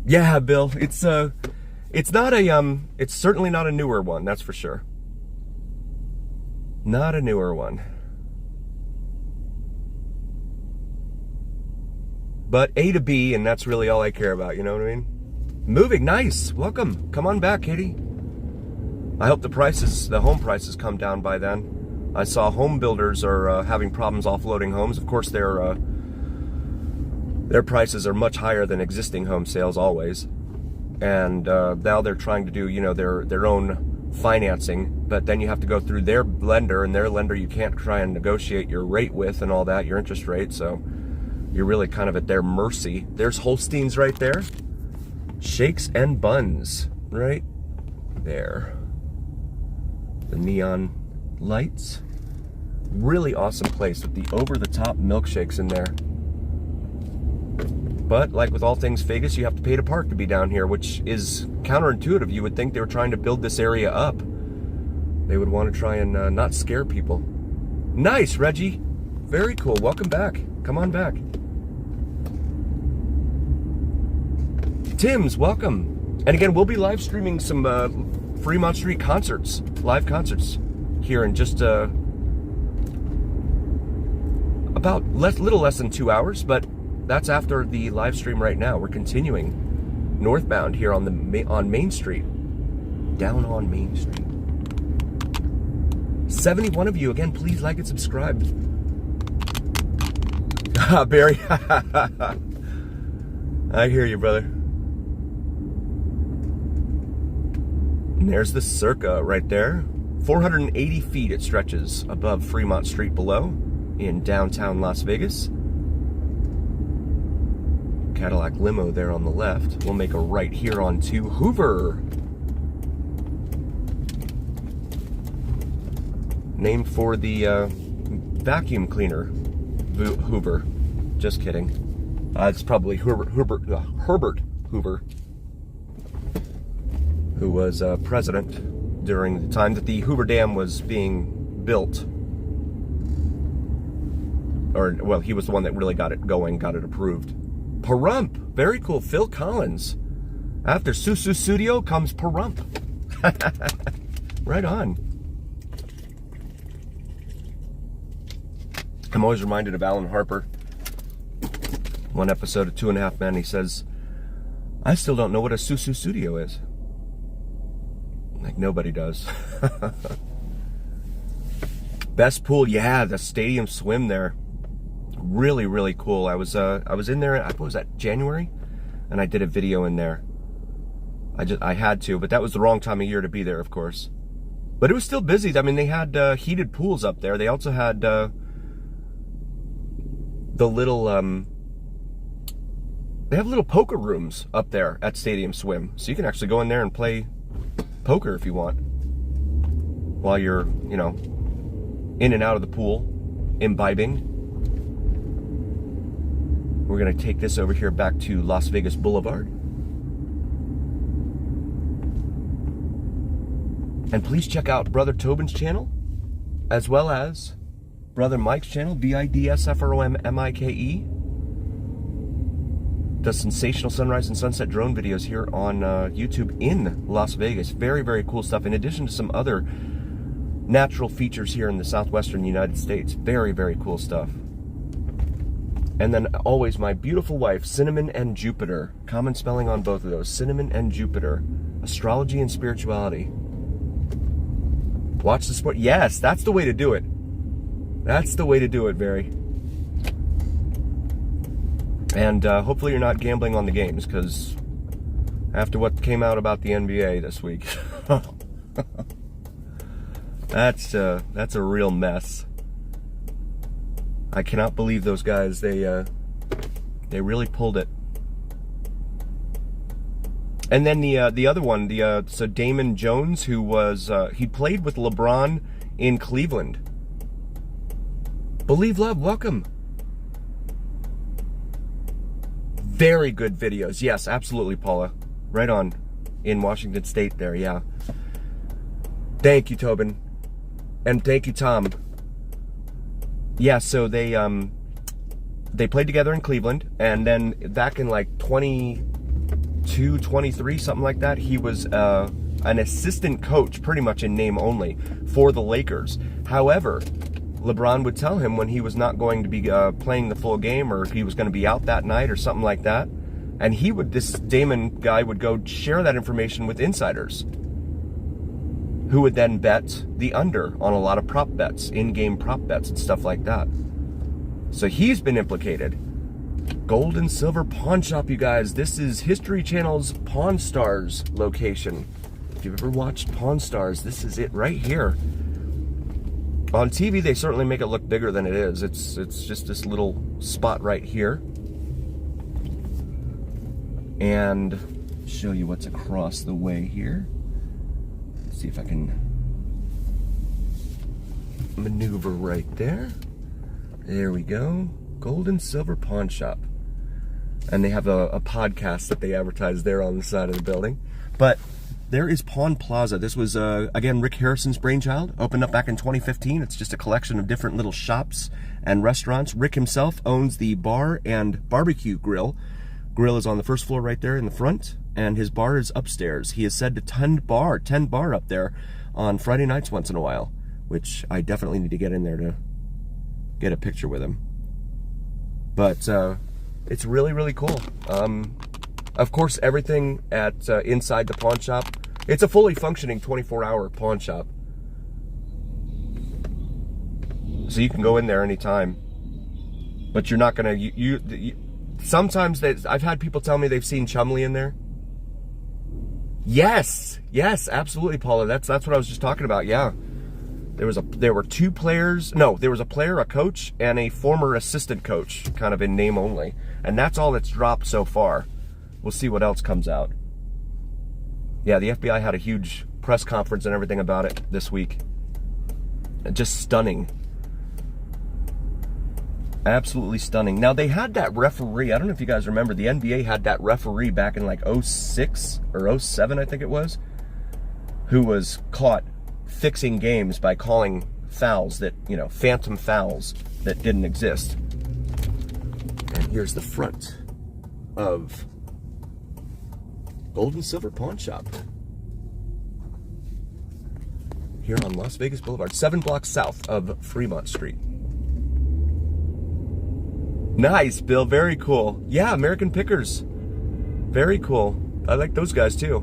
Yeah, Bill, it's not a it's certainly not a newer one, that's for sure. Not a newer one. But A to B, and that's really all I care about, you know what I mean? Moving, nice, welcome. Come on back, Katie. I hope the home prices come down by then. I saw home builders are having problems offloading homes. Of course, their prices are much higher than existing home sales always. And now they're trying to do, you know, their own financing, but then you have to go through their lender, and their lender you can't try and negotiate your rate with and all that, your interest rate, so you're really kind of at their mercy. There's Holsteins right there. Shakes and Buns right there. The neon lights. Really awesome place with the over-the-top milkshakes in there. But like with all things Vegas, you have to pay to park to be down here, which is counterintuitive. You would think they were trying to build this area up. They would want to try and not scare people. Nice, Reggie. Very cool. Welcome back. Come on back. Tim's, welcome. And again, we'll be live streaming some Fremont Street concerts, live concerts here in just about little less than 2 hours, but that's after the live stream right now. We're continuing northbound here on Main Street, down on Main Street. 71 of you, again, please like and subscribe. Barry, I hear you, brother. And there's the Circa right there. 480 feet it stretches above Fremont Street below in downtown Las Vegas. Cadillac limo there on the left. We'll make a right here onto Hoover. Named for the vacuum cleaner, Hoover. Just kidding. It's probably Herbert Hoover, who was president during the time that the Hoover Dam was being built. Or, well, he was the one that really got it going, got it approved. Pahrump, very cool. Phil Collins. After Sussudio comes Pahrump. Right on. I'm always reminded of Alan Harper. One episode of 2.5 Men, he says, I still don't know what a Sussudio is. Like nobody does. Best pool, yeah, the stadium swim there. Really, really cool. I was in there, what was that, January? And I did a video in there. I had to, but that was the wrong time of year to be there, of course. But it was still busy. I mean, they had heated pools up there. They also had the little, they have little poker rooms up there at Stadium Swim. So you can actually go in there and play poker if you want. While you're, you know, in and out of the pool, imbibing. We're going to take this over here back to Las Vegas Boulevard. And please check out Brother Tobin's channel, as well as Brother Mike's channel, ViDSFROMMIKE. Does sensational sunrise and sunset drone videos here on YouTube in Las Vegas. Very, very cool stuff, in addition to some other natural features here in the southwestern United States. Very, very cool stuff. And then always my beautiful wife, Cinnamon and Jupiter. Common spelling on both of those, Cinnamon and Jupiter. Astrology and spirituality. Watch the sport. Yes, that's the way to do it. That's the way to do it, Barry. And hopefully you're not gambling on the games, because after what came out about the NBA this week, that's a real mess. I cannot believe those guys. They really pulled it. And then the other one, so Damon Jones, who was he played with LeBron in Cleveland. Believe Love, welcome. Very good videos. Yes, absolutely, Paula. Right on. In Washington State there, yeah. Thank you, Tobin. And thank you, Tom. Yeah, so they played together in Cleveland, and then back in like 22, 23, something like that, he was an assistant coach, pretty much in name only, for the Lakers. However, LeBron would tell him when he was not going to be playing the full game, or if he was going to be out that night or something like that, and this Damon guy would go share that information with insiders, who would then bet the under on a lot of prop bets, in-game prop bets and stuff like that. So he's been implicated. Gold and Silver Pawn Shop, you guys. This is History Channel's Pawn Stars location. If you've ever watched Pawn Stars, this is it right here. On TV, they certainly make it look bigger than it is. It's just this little spot right here. And show you what's across the way here. See if I can maneuver right there. There we go. Gold and Silver Pawn Shop. And they have a podcast that they advertise there on the side of the building. But there is Pawn Plaza. This was, again, Rick Harrison's brainchild. Opened up back in 2015. It's just a collection of different little shops and restaurants. Rick himself owns the bar and barbecue grill. Grill is on the first floor right there in the front, and his bar is upstairs. He is said to tend bar up there on Friday nights once in a while, which I definitely need to get in there to get a picture with him. But it's really, really cool. Of course, everything at inside the pawn shop, it's a fully functioning 24-hour pawn shop. So you can go in there anytime. But you're not gonna, sometimes I've had people tell me they've seen Chumley in there. Yes, absolutely, Paula. That's what I was just talking about. Yeah, there were two players. No, there was a player, a coach, and a former assistant coach, kind of in name only. And that's all that's dropped so far. We'll see what else comes out. Yeah, the FBI had a huge press conference and everything about it this week. Just stunning. Absolutely stunning. Now, they had that referee. I don't know if you guys remember. The NBA had that referee back in like 06 or 07, I think it was, who was caught fixing games by calling fouls that, you know, phantom fouls that didn't exist. And here's the front of Gold and Silver Pawn Shop here on Las Vegas Boulevard, 7 blocks south of Fremont Street. Nice, Bill. Very cool. Yeah, American Pickers. Very cool. I like those guys too.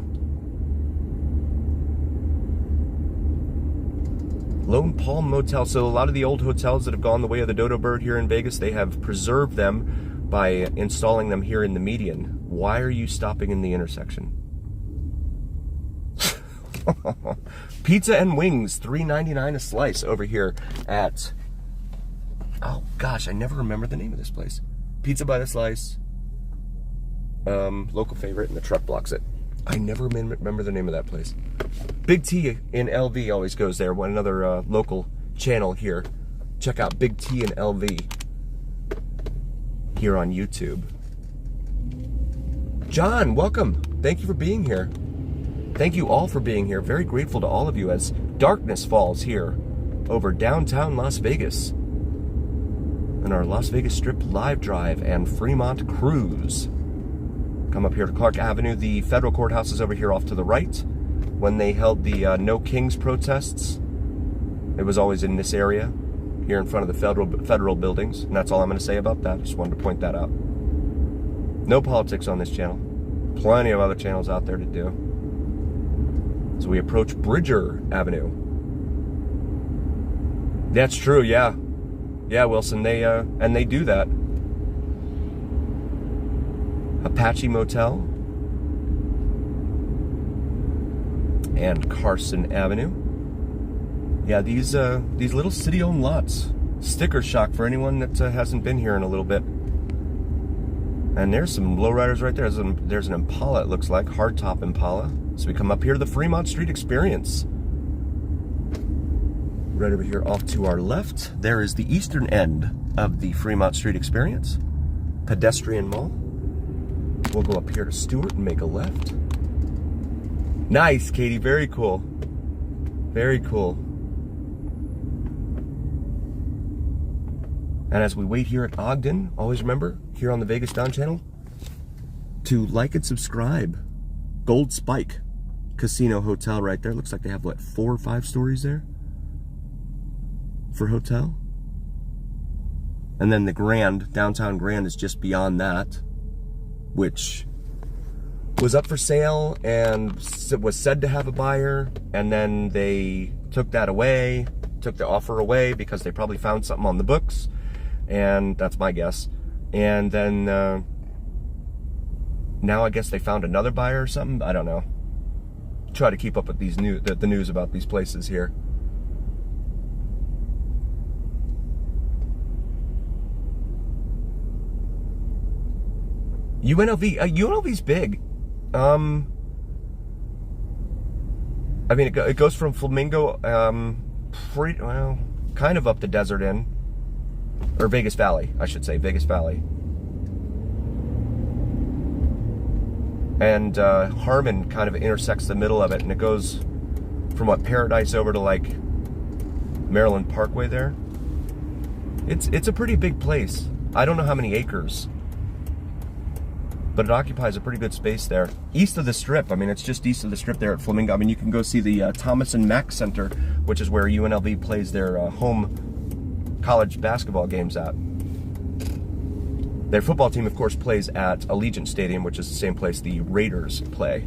Lone Palm Motel. So a lot of the old hotels that have gone the way of the dodo bird here in Vegas, they have preserved them by installing them here in the median. Why are you stopping in the intersection? Pizza and wings, $3.99 a slice over here at... Oh gosh, I never remember the name of this place. Pizza by the slice. Local favorite, and the truck blocks it. I never remember the name of that place. Big T in LV always goes there. One another local channel here. Check out Big T in LV here on YouTube. John, welcome. Thank you for being here. Thank you all for being here. Very grateful to all of you as darkness falls here over downtown Las Vegas. And our Las Vegas Strip live drive and Fremont cruise. Come up here to Clark Avenue. The federal courthouse is over here off to the right. When they held the No Kings protests, it was always in this area, here in front of the federal buildings. And that's all I'm going to say about that. Just wanted to point that out. No politics on this channel. Plenty of other channels out there to do. So we approach Bridger Avenue. That's true, yeah. Yeah, Wilson, they do that. Apache Motel and Carson Avenue. Yeah, these little city-owned lots. Sticker shock for anyone that hasn't been here in a little bit. And there's some lowriders right there. There's an Impala, it looks like, hardtop Impala. So we come up here to the Fremont Street Experience. Right over here off to our left, there is the eastern end of the Fremont Street Experience. Pedestrian Mall. We'll go up here to Stewart and make a left. Nice, Katie. Very cool. Very cool. And as we wait here at Ogden, always remember, here on the VegasDon channel, to like and subscribe. Gold Spike Casino Hotel right there. Looks like they have, what, 4 or 5 stories there for hotel. And then the Grand, downtown Grand, is just beyond that, which was up for sale and was said to have a buyer, and then they took that away, took the offer away because they probably found something on the books, and that's my guess. And then now I guess they found another buyer or something. I don't know. Try to keep up with these the news about these places here. UNLV's big. I mean, it goes from Flamingo, kind of up the Desert Inn, or Vegas Valley, I should say, Vegas Valley. And Harmon kind of intersects the middle of it, and it goes from what, Paradise over to like Maryland Parkway there. It's a pretty big place. I don't know how many acres, but it occupies a pretty good space there. East of the Strip, I mean, it's just east of the Strip there at Flamingo. I mean, you can go see the Thomas and Mack Center, which is where UNLV plays their home college basketball games at. Their football team, of course, plays at Allegiant Stadium, which is the same place the Raiders play.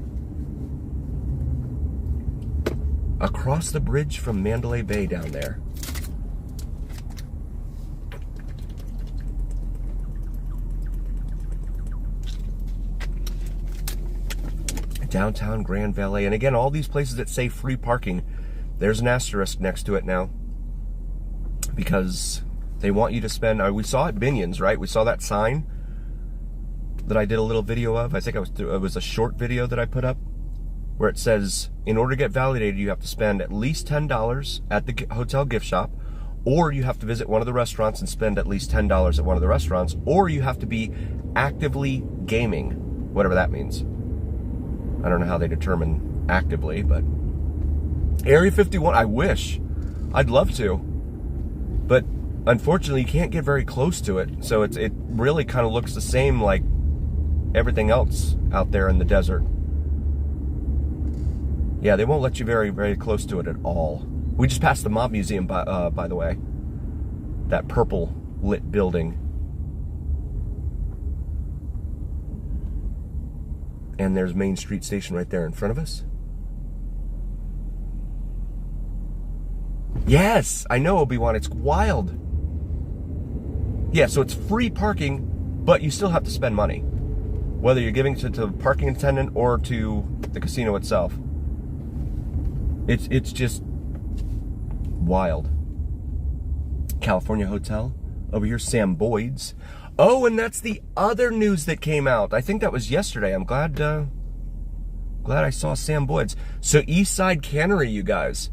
Across the bridge from Mandalay Bay down there. Downtown Grand Valet. And again, all these places that say free parking, there's an asterisk next to it now. Because they want you to spend, we saw at Binion's, right? We saw that sign that I did a little video of. I think it was a short video that I put up where it says, in order to get validated, you have to spend at least $10 at the hotel gift shop, or you have to visit one of the restaurants and spend at least $10 at one of the restaurants, or you have to be actively gaming, whatever that means. I don't know how they determine actively, but Area 51, I wish. I'd love to. But unfortunately, you can't get very close to it. So it really kind of looks the same like everything else out there in the desert. Yeah, they won't let you very, very close to it at all. We just passed the Mob Museum, by the way. That purple lit building. And there's Main Street Station right there in front of us. Yes, I know, Obi-Wan, it's wild. Yeah, so it's free parking, but you still have to spend money. Whether you're giving it to the parking attendant or to the casino itself. It's just wild. California Hotel. Over here, Sam Boyd's. Oh, and that's the other news that came out. I think that was yesterday. I'm glad I saw Sam Boyd's. So Eastside Cannery, you guys,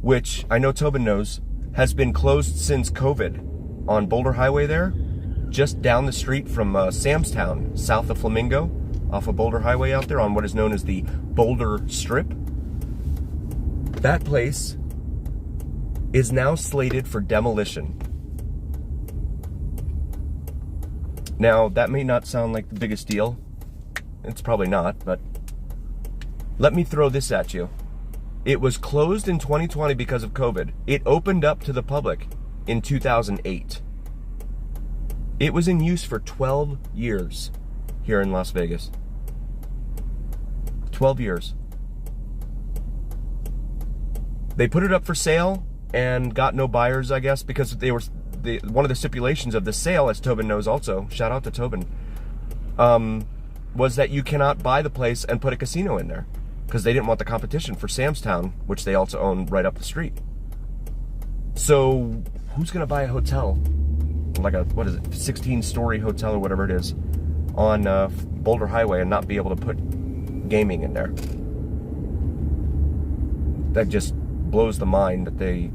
which I know Tobin knows, has been closed since COVID on Boulder Highway there, just down the street from Sam's Town, south of Flamingo, off of Boulder Highway out there on what is known as the Boulder Strip. That place is now slated for demolition. Now, that may not sound like the biggest deal. It's probably not, but let me throw this at you. It was closed in 2020 because of COVID. It opened up to the public in 2008. It was in use for 12 years here in Las Vegas. 12 years. They put it up for sale and got no buyers, I guess, because they were one of the stipulations of the sale, as Tobin knows also, shout out to Tobin, was that you cannot buy the place and put a casino in there because they didn't want the competition for Sam's Town, which they also own right up the street. So who's going to buy a hotel, like a, 16-story hotel or whatever it is, on Boulder Highway and not be able to put gaming in there? That just blows the mind that they,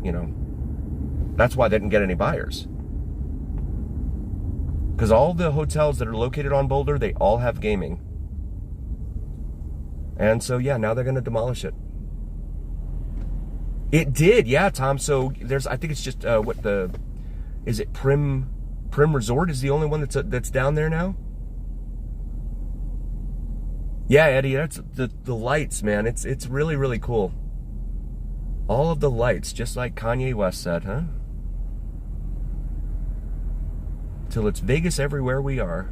that's why they didn't get any buyers. Because all the hotels that are located on Boulder, they all have gaming. And so, yeah, now they're going to demolish it. It did, yeah, Tom. So there's, I think it's just, is it Prim Resort is the only one that's down there now? Yeah, Eddie, that's the lights, man. It's really, really cool. All of the lights, just like Kanye West said, huh? Till it's Vegas everywhere we are.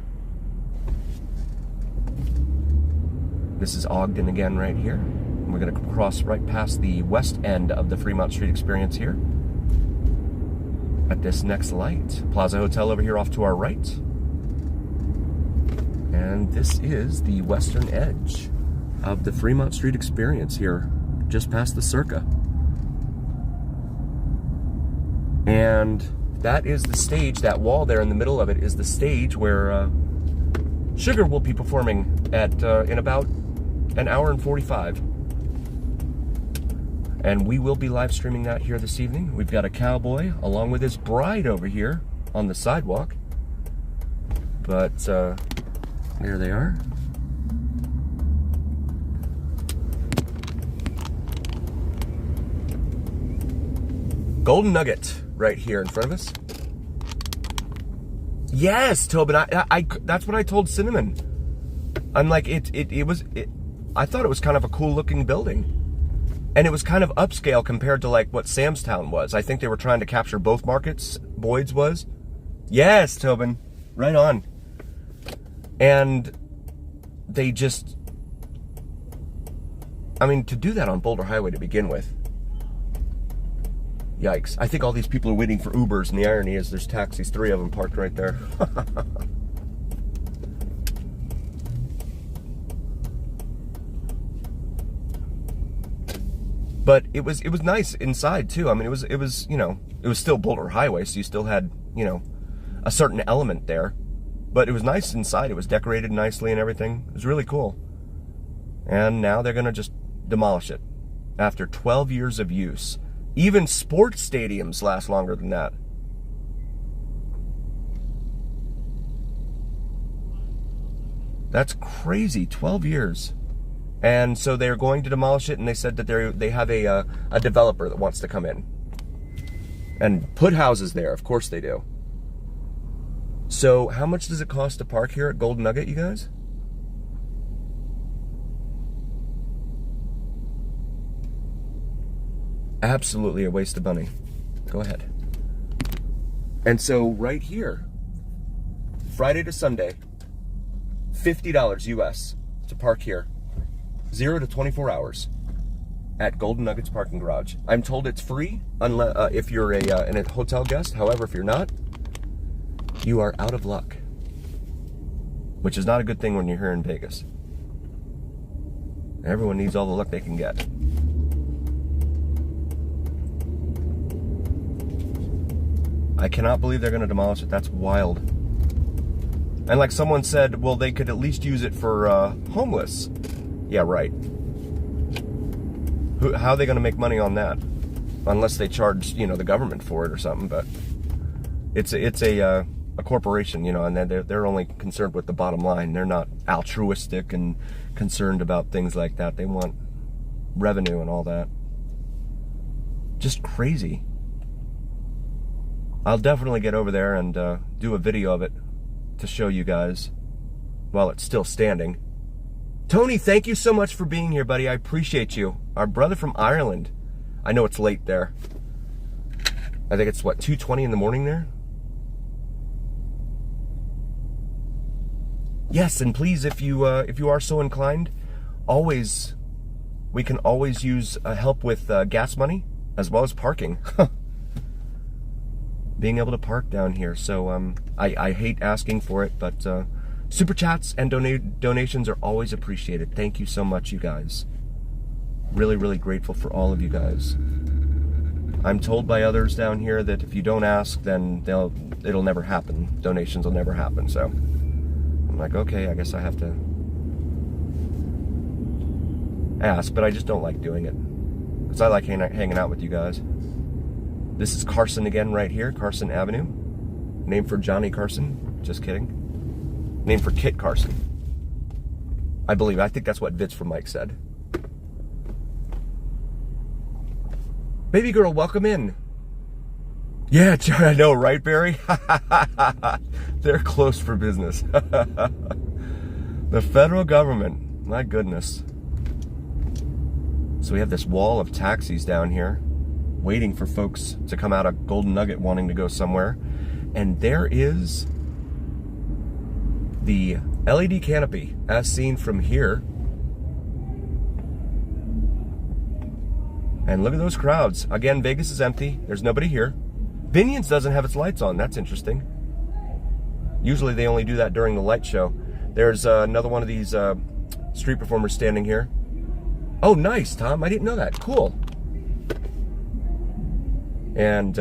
This is Ogden again right here. We're going to cross right past the west end of the Fremont Street Experience here. At this next light. Plaza Hotel over here off to our right. And this is the western edge of the Fremont Street Experience here, just past the Circa. And that is the stage, that wall there in the middle of it is the stage where Sugar will be performing at in about an hour and 45. And we will be live streaming that here this evening. We've got a cowboy along with his bride over here on the sidewalk. But there they are. Golden Nugget right here in front of us. Yes, Tobin, I that's what I told Cinnamon. I'm like, I thought it was kind of a cool looking building. And it was kind of upscale compared to like what Sam's Town was. I think they were trying to capture both markets, Boyd's was. Yes, Tobin, right on. And they just, I mean, to do that on Boulder Highway to begin with, yikes. I think all these people are waiting for Ubers, and the irony is there's taxis, 3 of them parked right there. But it was nice inside too. I mean, it was you know, it was still Boulder Highway, so you still had, you know, a certain element there. But it was nice inside. It was decorated nicely and everything. It was really cool. And now they're gonna just demolish it after 12 years of use. Even sports stadiums last longer than that. That's crazy, 12 years. And so they're going to demolish it, and they said that they have a developer that wants to come in and put houses there. Of course they do. So how much does it cost to park here at Golden Nugget, you guys? Absolutely a waste of money. Go ahead. And so right here, Friday to Sunday, $50 US to park here. 0 to 24 hours at Golden Nuggets parking garage. I'm told it's free unless if you're a hotel guest. However, if you're not, you are out of luck, which is not a good thing when you're here in Vegas. Everyone needs all the luck they can get. I cannot believe they're going to demolish it. That's wild. And like someone said, well, they could at least use it for homeless. Yeah, right. How are they going to make money on that? Unless they charge, you know, the government for it or something. But it's a corporation, you know, and they're only concerned with the bottom line. They're not altruistic and concerned about things like that. They want revenue and all that. Just crazy. I'll definitely get over there and do a video of it to show you guys while it's still standing. Tony, thank you so much for being here, buddy. I appreciate you. Our brother from Ireland. I know it's late there. I think it's, what, 2:20 in the morning there? Yes, and please, if you are so inclined, we can always use help with gas money as well as parking. Being able to park down here. So I hate asking for it, but super chats and donations are always appreciated. Thank you so much, you guys. Really, really grateful for all of you guys. I'm told by others down here that if you don't ask, then it'll never happen. Donations will never happen. So I'm like, okay, I guess I have to ask, but I just don't like doing it because I like hanging out with you guys. This is Carson again right here, Carson Avenue. Named for Johnny Carson. Just kidding. Named for Kit Carson. I believe. I think that's what Vitz from Mike said. Baby girl, welcome in. Yeah, I know, right, Barry? They're closed for business. The federal government. My goodness. So we have this wall of taxis down here, waiting for folks to come out of Golden Nugget wanting to go somewhere. And there is the LED canopy as seen from here. And look at those crowds. Again, Vegas is empty. There's nobody here. Binion's doesn't have its lights on. That's interesting. Usually they only do that during the light show. There's another one of these street performers standing here. Oh, nice, Tom. I didn't know that. Cool. And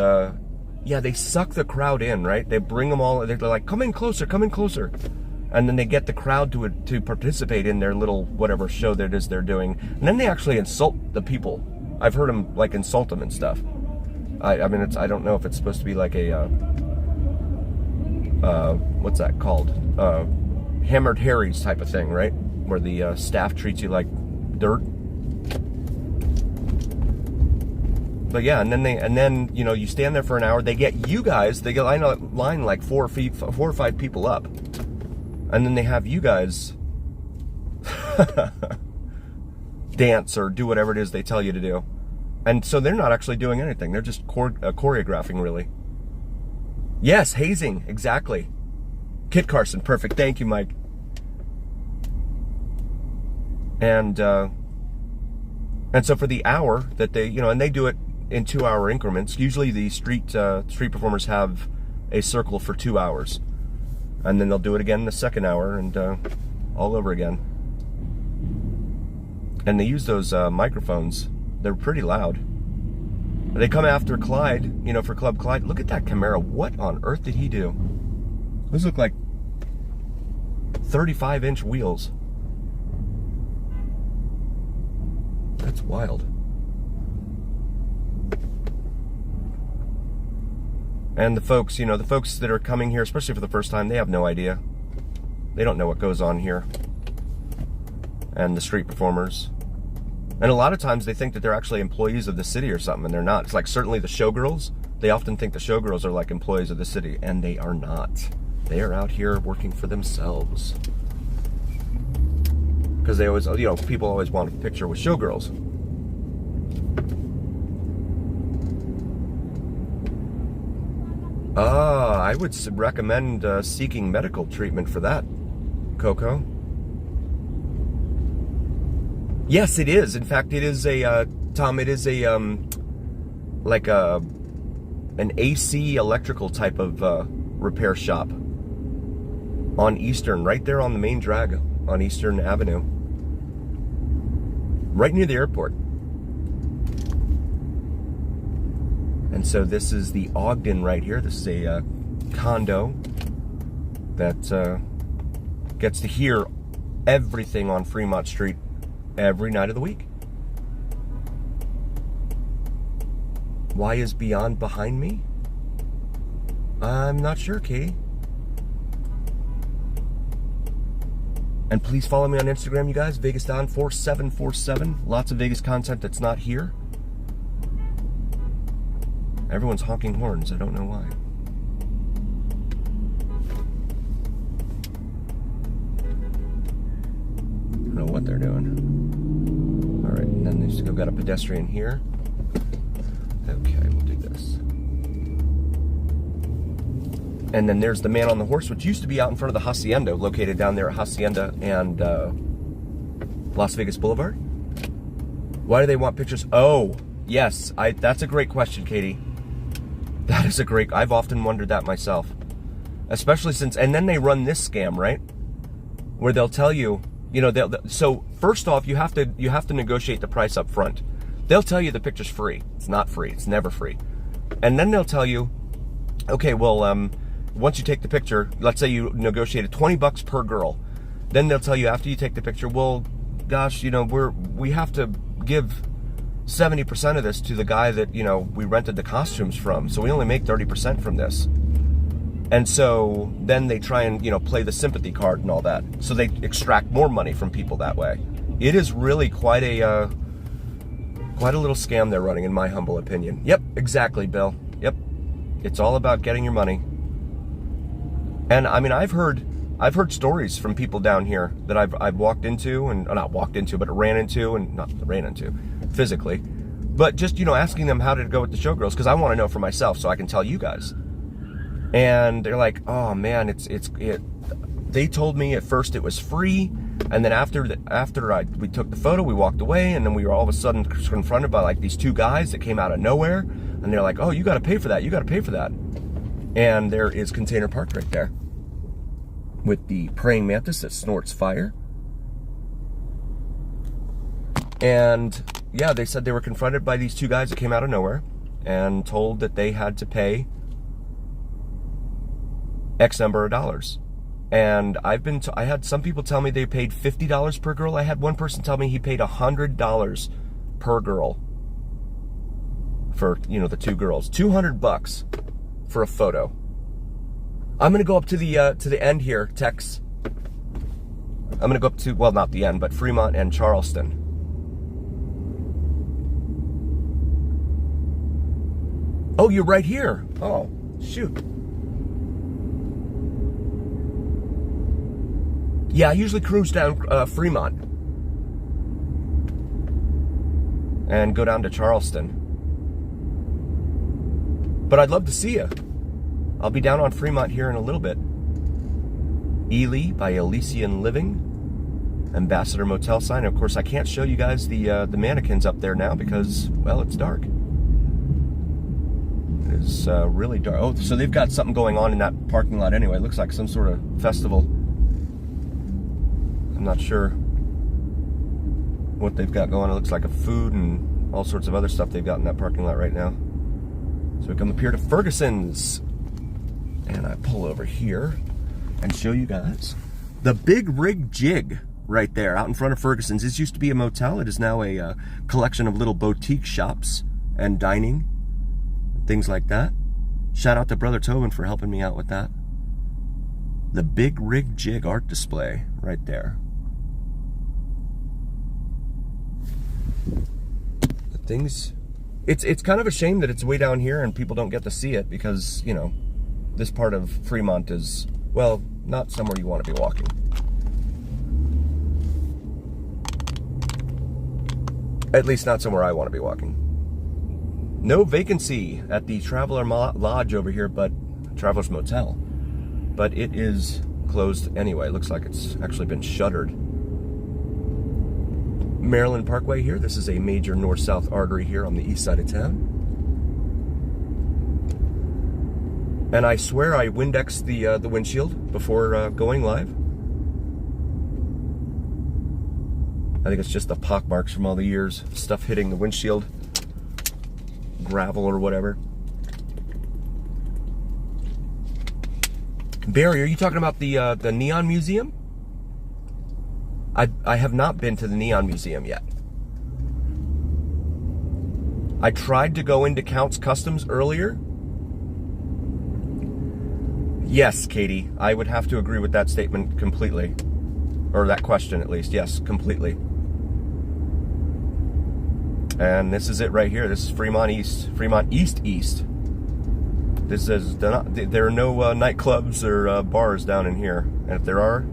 yeah, they suck the crowd in, right? They bring them all. They're like, come in closer, come in closer. And then they get the crowd to participate in their little whatever show that it is they're doing. And then they actually insult the people. I've heard them like insult them and stuff. I mean, I don't know if it's supposed to be like a what's that called? Hammered Harry's type of thing, right? Where the staff treats you like dirt. But yeah, and then you know, you stand there for an hour. They get you guys. They get line like 4 or 5 people up, and then they have you guys dance or do whatever it is they tell you to do. And so they're not actually doing anything. They're just choreographing, really. Yes, hazing, exactly. Kit Carson, perfect. Thank you, Mike. And so for the hour that they, you know, and they do it in 2-hour increments. Usually the street performers have a circle for 2 hours, and then they'll do it again in the second hour and all over again. And they use those microphones They're pretty loud. They come after Clyde, you know, for Club Clyde. Look at that Camaro. What on earth did he do? Those look like 35-inch wheels. That's wild. And the folks, you know, the folks that are coming here, especially for the first time, they have no idea. They don't know what goes on here. And the street performers. And a lot of times they think that they're actually employees of the city or something, and they're not. It's like certainly the showgirls. They often think the showgirls are like employees of the city, and they are not. They are out here working for themselves. Because they always, you know, people always want a picture with showgirls. I would recommend seeking medical treatment for that, Coco. Yes, it is. In fact, it is a, Tom, it is a, like an AC electrical type of repair shop on Eastern, right there on the main drag on Eastern Avenue. Right near the airport. And so this is the Ogden right here. This is a condo that gets to hear everything on Fremont Street every night of the week. Why is Beyond behind me? I'm not sure, Katie. And please follow me on Instagram, you guys. VegasDon4747. Lots of Vegas content that's not here. Everyone's honking horns. I don't know why. I don't know what they're doing. All right, and then we've got a pedestrian here. Okay, we'll do this. And then there's the man on the horse, which used to be out in front of the Hacienda, located down there at Hacienda and Las Vegas Boulevard. Why do they want pictures? Oh, yes, that's a great question, Katie. That is a great, I've often wondered that myself. Especially since, and then they run this scam, right? Where they'll tell you, you know, so first off, you have to negotiate the price up front. They'll tell you the picture's free. It's not free. It's never free. And then they'll tell you, okay, well, once you take the picture, let's say you negotiated $20 per girl. Then they'll tell you after you take the picture, well, gosh, you know, we have to give 70% of this to the guy that, you know, we rented the costumes from. So we only make 30% from this. And so then they try and, you know, play the sympathy card and all that. So they extract more money from people that way. It is really quite a little scam they're running, in my humble opinion. Yep, exactly, Bill. Yep. It's all about getting your money. And I mean, I've heard stories from people down here that I've walked into, and not walked into, but ran into physically, but just, you know, asking them how did it go with the showgirls, because I want to know for myself so I can tell you guys. And they're like, oh man, they told me at first it was free, and then after we took the photo, we walked away, and then we were all of a sudden confronted by like these two guys that came out of nowhere, and they're like, oh, you got to pay for that, you got to pay for that. And there is Container Park right there with the praying mantis that snorts fire. And yeah, they said they were confronted by these two guys that came out of nowhere and told that they had to pay X number of dollars. And I had some people tell me they paid $50 per girl. I had one person tell me he paid $100 per girl for, you know, the two girls. $200 for a photo. I'm gonna go up to the end here, Tex. I'm gonna go up to, well, not the end, but Fremont and Charleston. Oh, you're right here. Oh, shoot. Yeah, I usually cruise down Fremont and go down to Charleston. But I'd love to see you. I'll be down on Fremont here in a little bit. Ely by Elysian Living. Ambassador Motel sign. Of course, I can't show you guys the mannequins up there now because, well, it's dark. It is really dark. Oh, so they've got something going on in that parking lot anyway. It looks like some sort of festival. I'm not sure what they've got going on. It looks like a food and all sorts of other stuff they've got in that parking lot right now. So we come up here to Ferguson's, and I pull over here and show you guys the Big Rig Jig right there out in front of Ferguson's. This used to be a motel. It is now a collection of little boutique shops and dining, things like that. Shout out to Brother Tobin for helping me out with that. The Big Rig Jig art display right there. The things, it's kind of a shame that it's way down here and people don't get to see it, because, you know, this part of Fremont is, well, not somewhere you want to be walking. At least not somewhere I want to be walking. No vacancy at the Traveler Lodge over here, but Traveler's Motel. But it is closed anyway. Looks like it's actually been shuttered. Maryland Parkway here. This is a major north-south artery here on the east side of town. And I swear I Windexed the windshield before going live. I think it's just the pock marks from all the years, stuff hitting the windshield, gravel or whatever. Barry, are you talking about the Neon Museum? I have not been to the Neon Museum yet. I tried to go into Count's Customs earlier. Yes, Katie, I would have to agree with that statement completely. Or that question, at least. Yes, completely. And this is it right here. This is Fremont East. Fremont East. This is, there are no nightclubs or bars down in here. And if there are,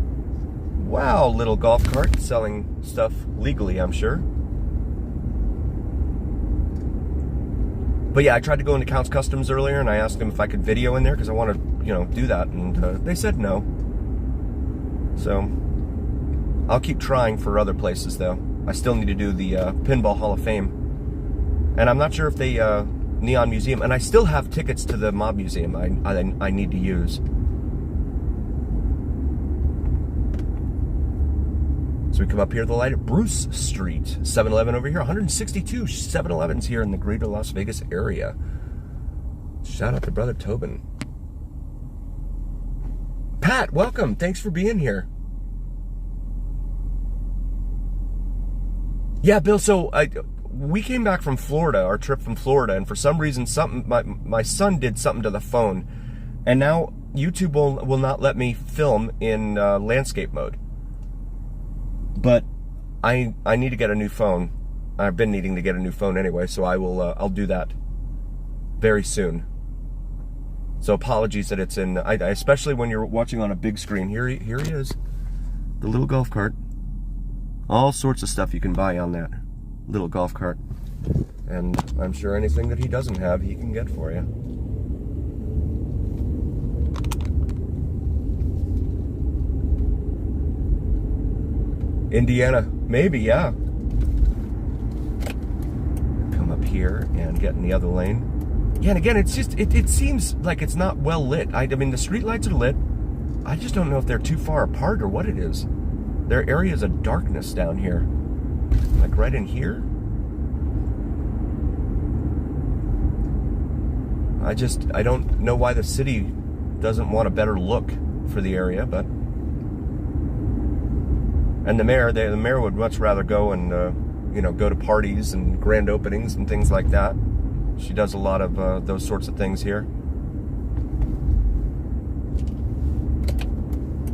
wow, little golf cart selling stuff legally, I'm sure. But yeah, I tried to go into Count's Customs earlier, and I asked them if I could video in there, because I want to, you know, do that. And they said no. So I'll keep trying for other places, though. I still need to do the Pinball Hall of Fame. And I'm not sure if they, Neon Museum, and I still have tickets to the Mob Museum I need to use. So we come up here to the light at Bruce Street. 7-Eleven over here. 162 7-Elevens here in the greater Las Vegas area. Shout out to Brother Tobin. Pat, welcome. Thanks for being here. Yeah, Bill, so we came back from Florida, our trip from Florida, and for some reason, my son did something to the phone, and now YouTube will not let me film in landscape mode. But I need to get a new phone. I've been needing to get a new phone anyway, so I'll do that very soon. So apologies that it's in, especially when you're watching on a big screen. Here he is, the little golf cart. All sorts of stuff you can buy on that little golf cart. And I'm sure anything that he doesn't have, he can get for you. Indiana, maybe, yeah. Come up here and get in the other lane. Yeah, and again, it's just, it seems like it's not well lit. I mean, the street lights are lit. I just don't know if they're too far apart or what it is. There are areas of darkness down here. Like right in here. I don't know why the city doesn't want a better look for the area, but... And the mayor would much rather go and, you know, go to parties and grand openings and things like that. She does a lot of those sorts of things here.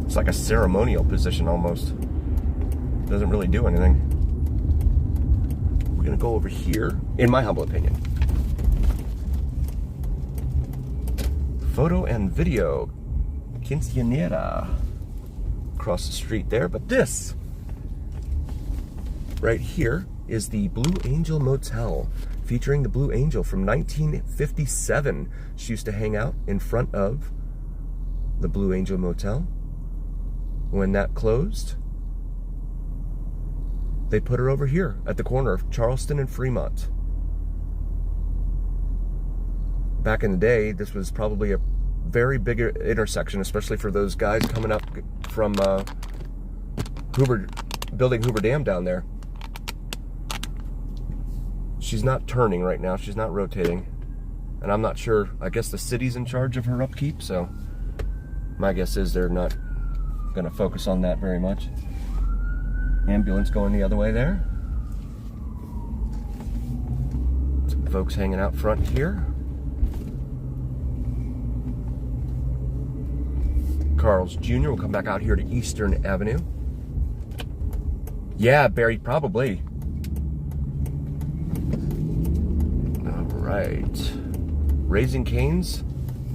It's like a ceremonial position almost. Doesn't really do anything. We're gonna go over here, in my humble opinion. Photo and video quinceañera across the street there, but this right here is the Blue Angel Motel, featuring the Blue Angel from 1957. She used to hang out in front of the Blue Angel Motel. When that closed, they put her over here at the corner of Charleston and Fremont. Back in the day, this was probably a very big intersection, especially for those guys coming up from building Hoover Dam down there. She's not turning right now. She's not rotating. And I'm not sure. I guess the city's in charge of her upkeep, so my guess is they're not going to focus on that very much. Ambulance going the other way there. Some folks hanging out front here. Carl's Jr. will come back out here to Eastern Avenue. Yeah, Barry, probably. All right. Raising Cane's,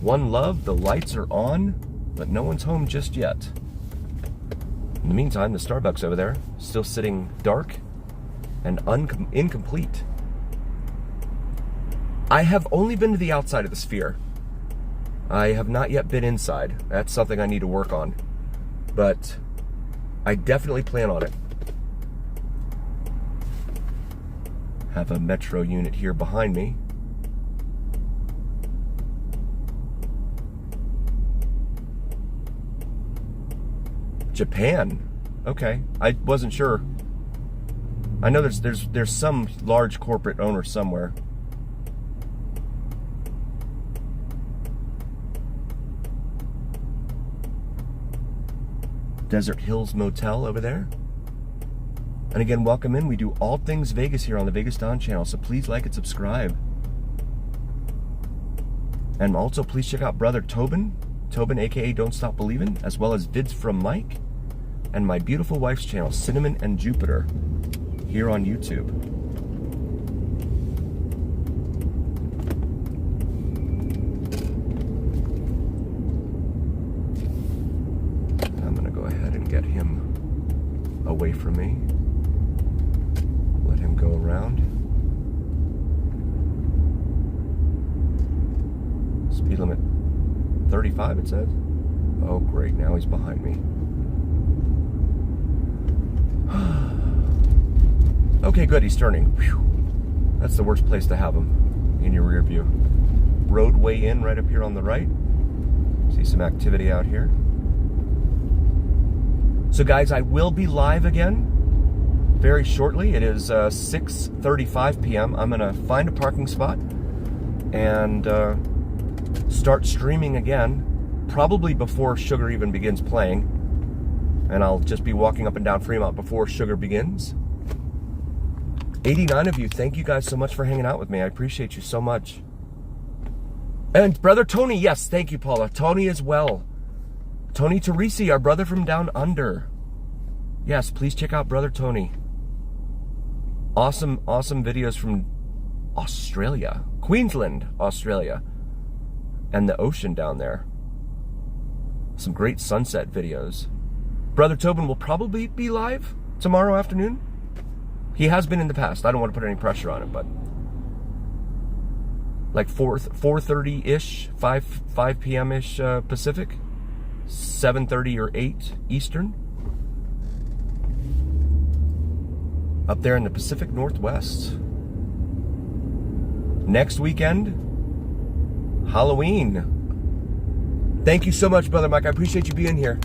One Love, the lights are on, but no one's home just yet. In the meantime, the Starbucks over there, still sitting dark and incomplete. I have only been to the outside of the Sphere. I have not yet been inside. That's something I need to work on. But I definitely plan on it. Have a Metro unit here behind me. Japan. Okay. I wasn't sure. I know there's some large corporate owner somewhere. Desert Hills Motel over there. And again, welcome in. We do all things Vegas here on the VegasDon channel, so please like and subscribe. And also, please check out Brother Tobin, aka Don't Stop Believin', as well as Vids from Mike, and my beautiful wife's channel, Cinnamon and Jupiter, here on YouTube. Get him away from me. Let him go around. Speed limit 35, it says. Oh, great. Now he's behind me. Okay, good. He's turning. Whew. That's the worst place to have him, in your rear view. Roadway in right up here on the right. See some activity out here. So guys, I will be live again very shortly. It is 6:35 p.m. I'm going to find a parking spot and start streaming again, probably before Sugar even begins playing. And I'll just be walking up and down Fremont before Sugar begins. 89 of you, thank you guys so much for hanging out with me. I appreciate you so much. And Brother Tony, yes, thank you, Paula. Tony as well. Tony Teresi, our brother from down under. Yes, please check out Brother Tony. Awesome, awesome videos from Australia. Queensland, Australia. And the ocean down there. Some great sunset videos. Brother Tobin will probably be live tomorrow afternoon. He has been in the past. I don't want to put any pressure on him, but like 4:30-ish, 5 p.m.-ish Pacific. 7:30 or 8 Eastern. Up there in the Pacific Northwest. Next weekend, Halloween. Thank you so much, Brother Mike. I appreciate you being here.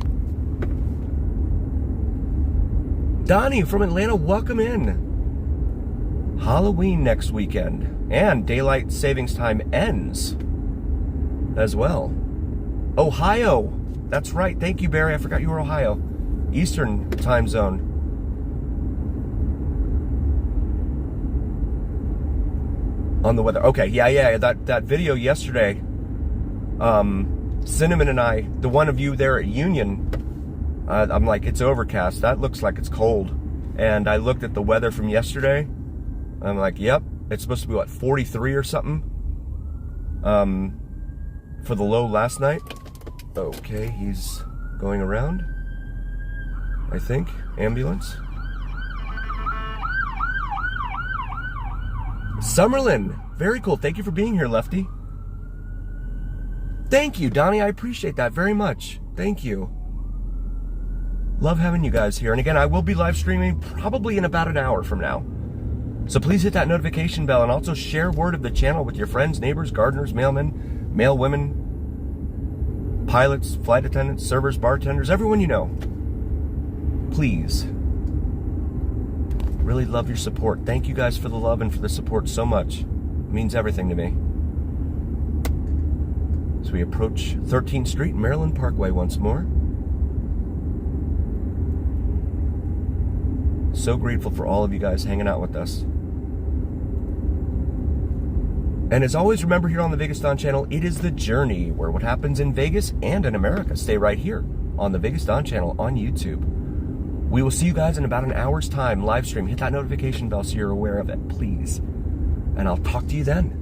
Donnie from Atlanta, welcome in. Halloween next weekend. And daylight savings time ends as well. Ohio. That's right. Thank you, Barry. I forgot you were Ohio. Eastern time zone. On the weather. Okay, yeah. That video yesterday, Cinnamon and I, the one of you there at Union, I'm like, it's overcast. That looks like it's cold. And I looked at the weather from yesterday. I'm like, yep. It's supposed to be, what, 43 or something? For the low last night. Okay, he's going around, I think. Ambulance. Summerlin, very cool. Thank you for being here, Lefty. Thank you, Donnie. I appreciate that very much. Thank you. Love having you guys here. And again, I will be live streaming probably in about an hour from now. So please hit that notification bell and also share word of the channel with your friends, neighbors, gardeners, mailmen, mailwomen, pilots, flight attendants, servers, bartenders, everyone you know. Please. Really love your support. Thank you guys for the love and for the support so much. It means everything to me. As we approach 13th Street, Maryland Parkway once more. So grateful for all of you guys hanging out with us. And as always, remember here on the VegasDon channel, it is the journey where what happens in Vegas and in America stay right here on the VegasDon channel on YouTube. We will see you guys in about an hour's time, live stream. Hit that notification bell so you're aware of it, please. And I'll talk to you then.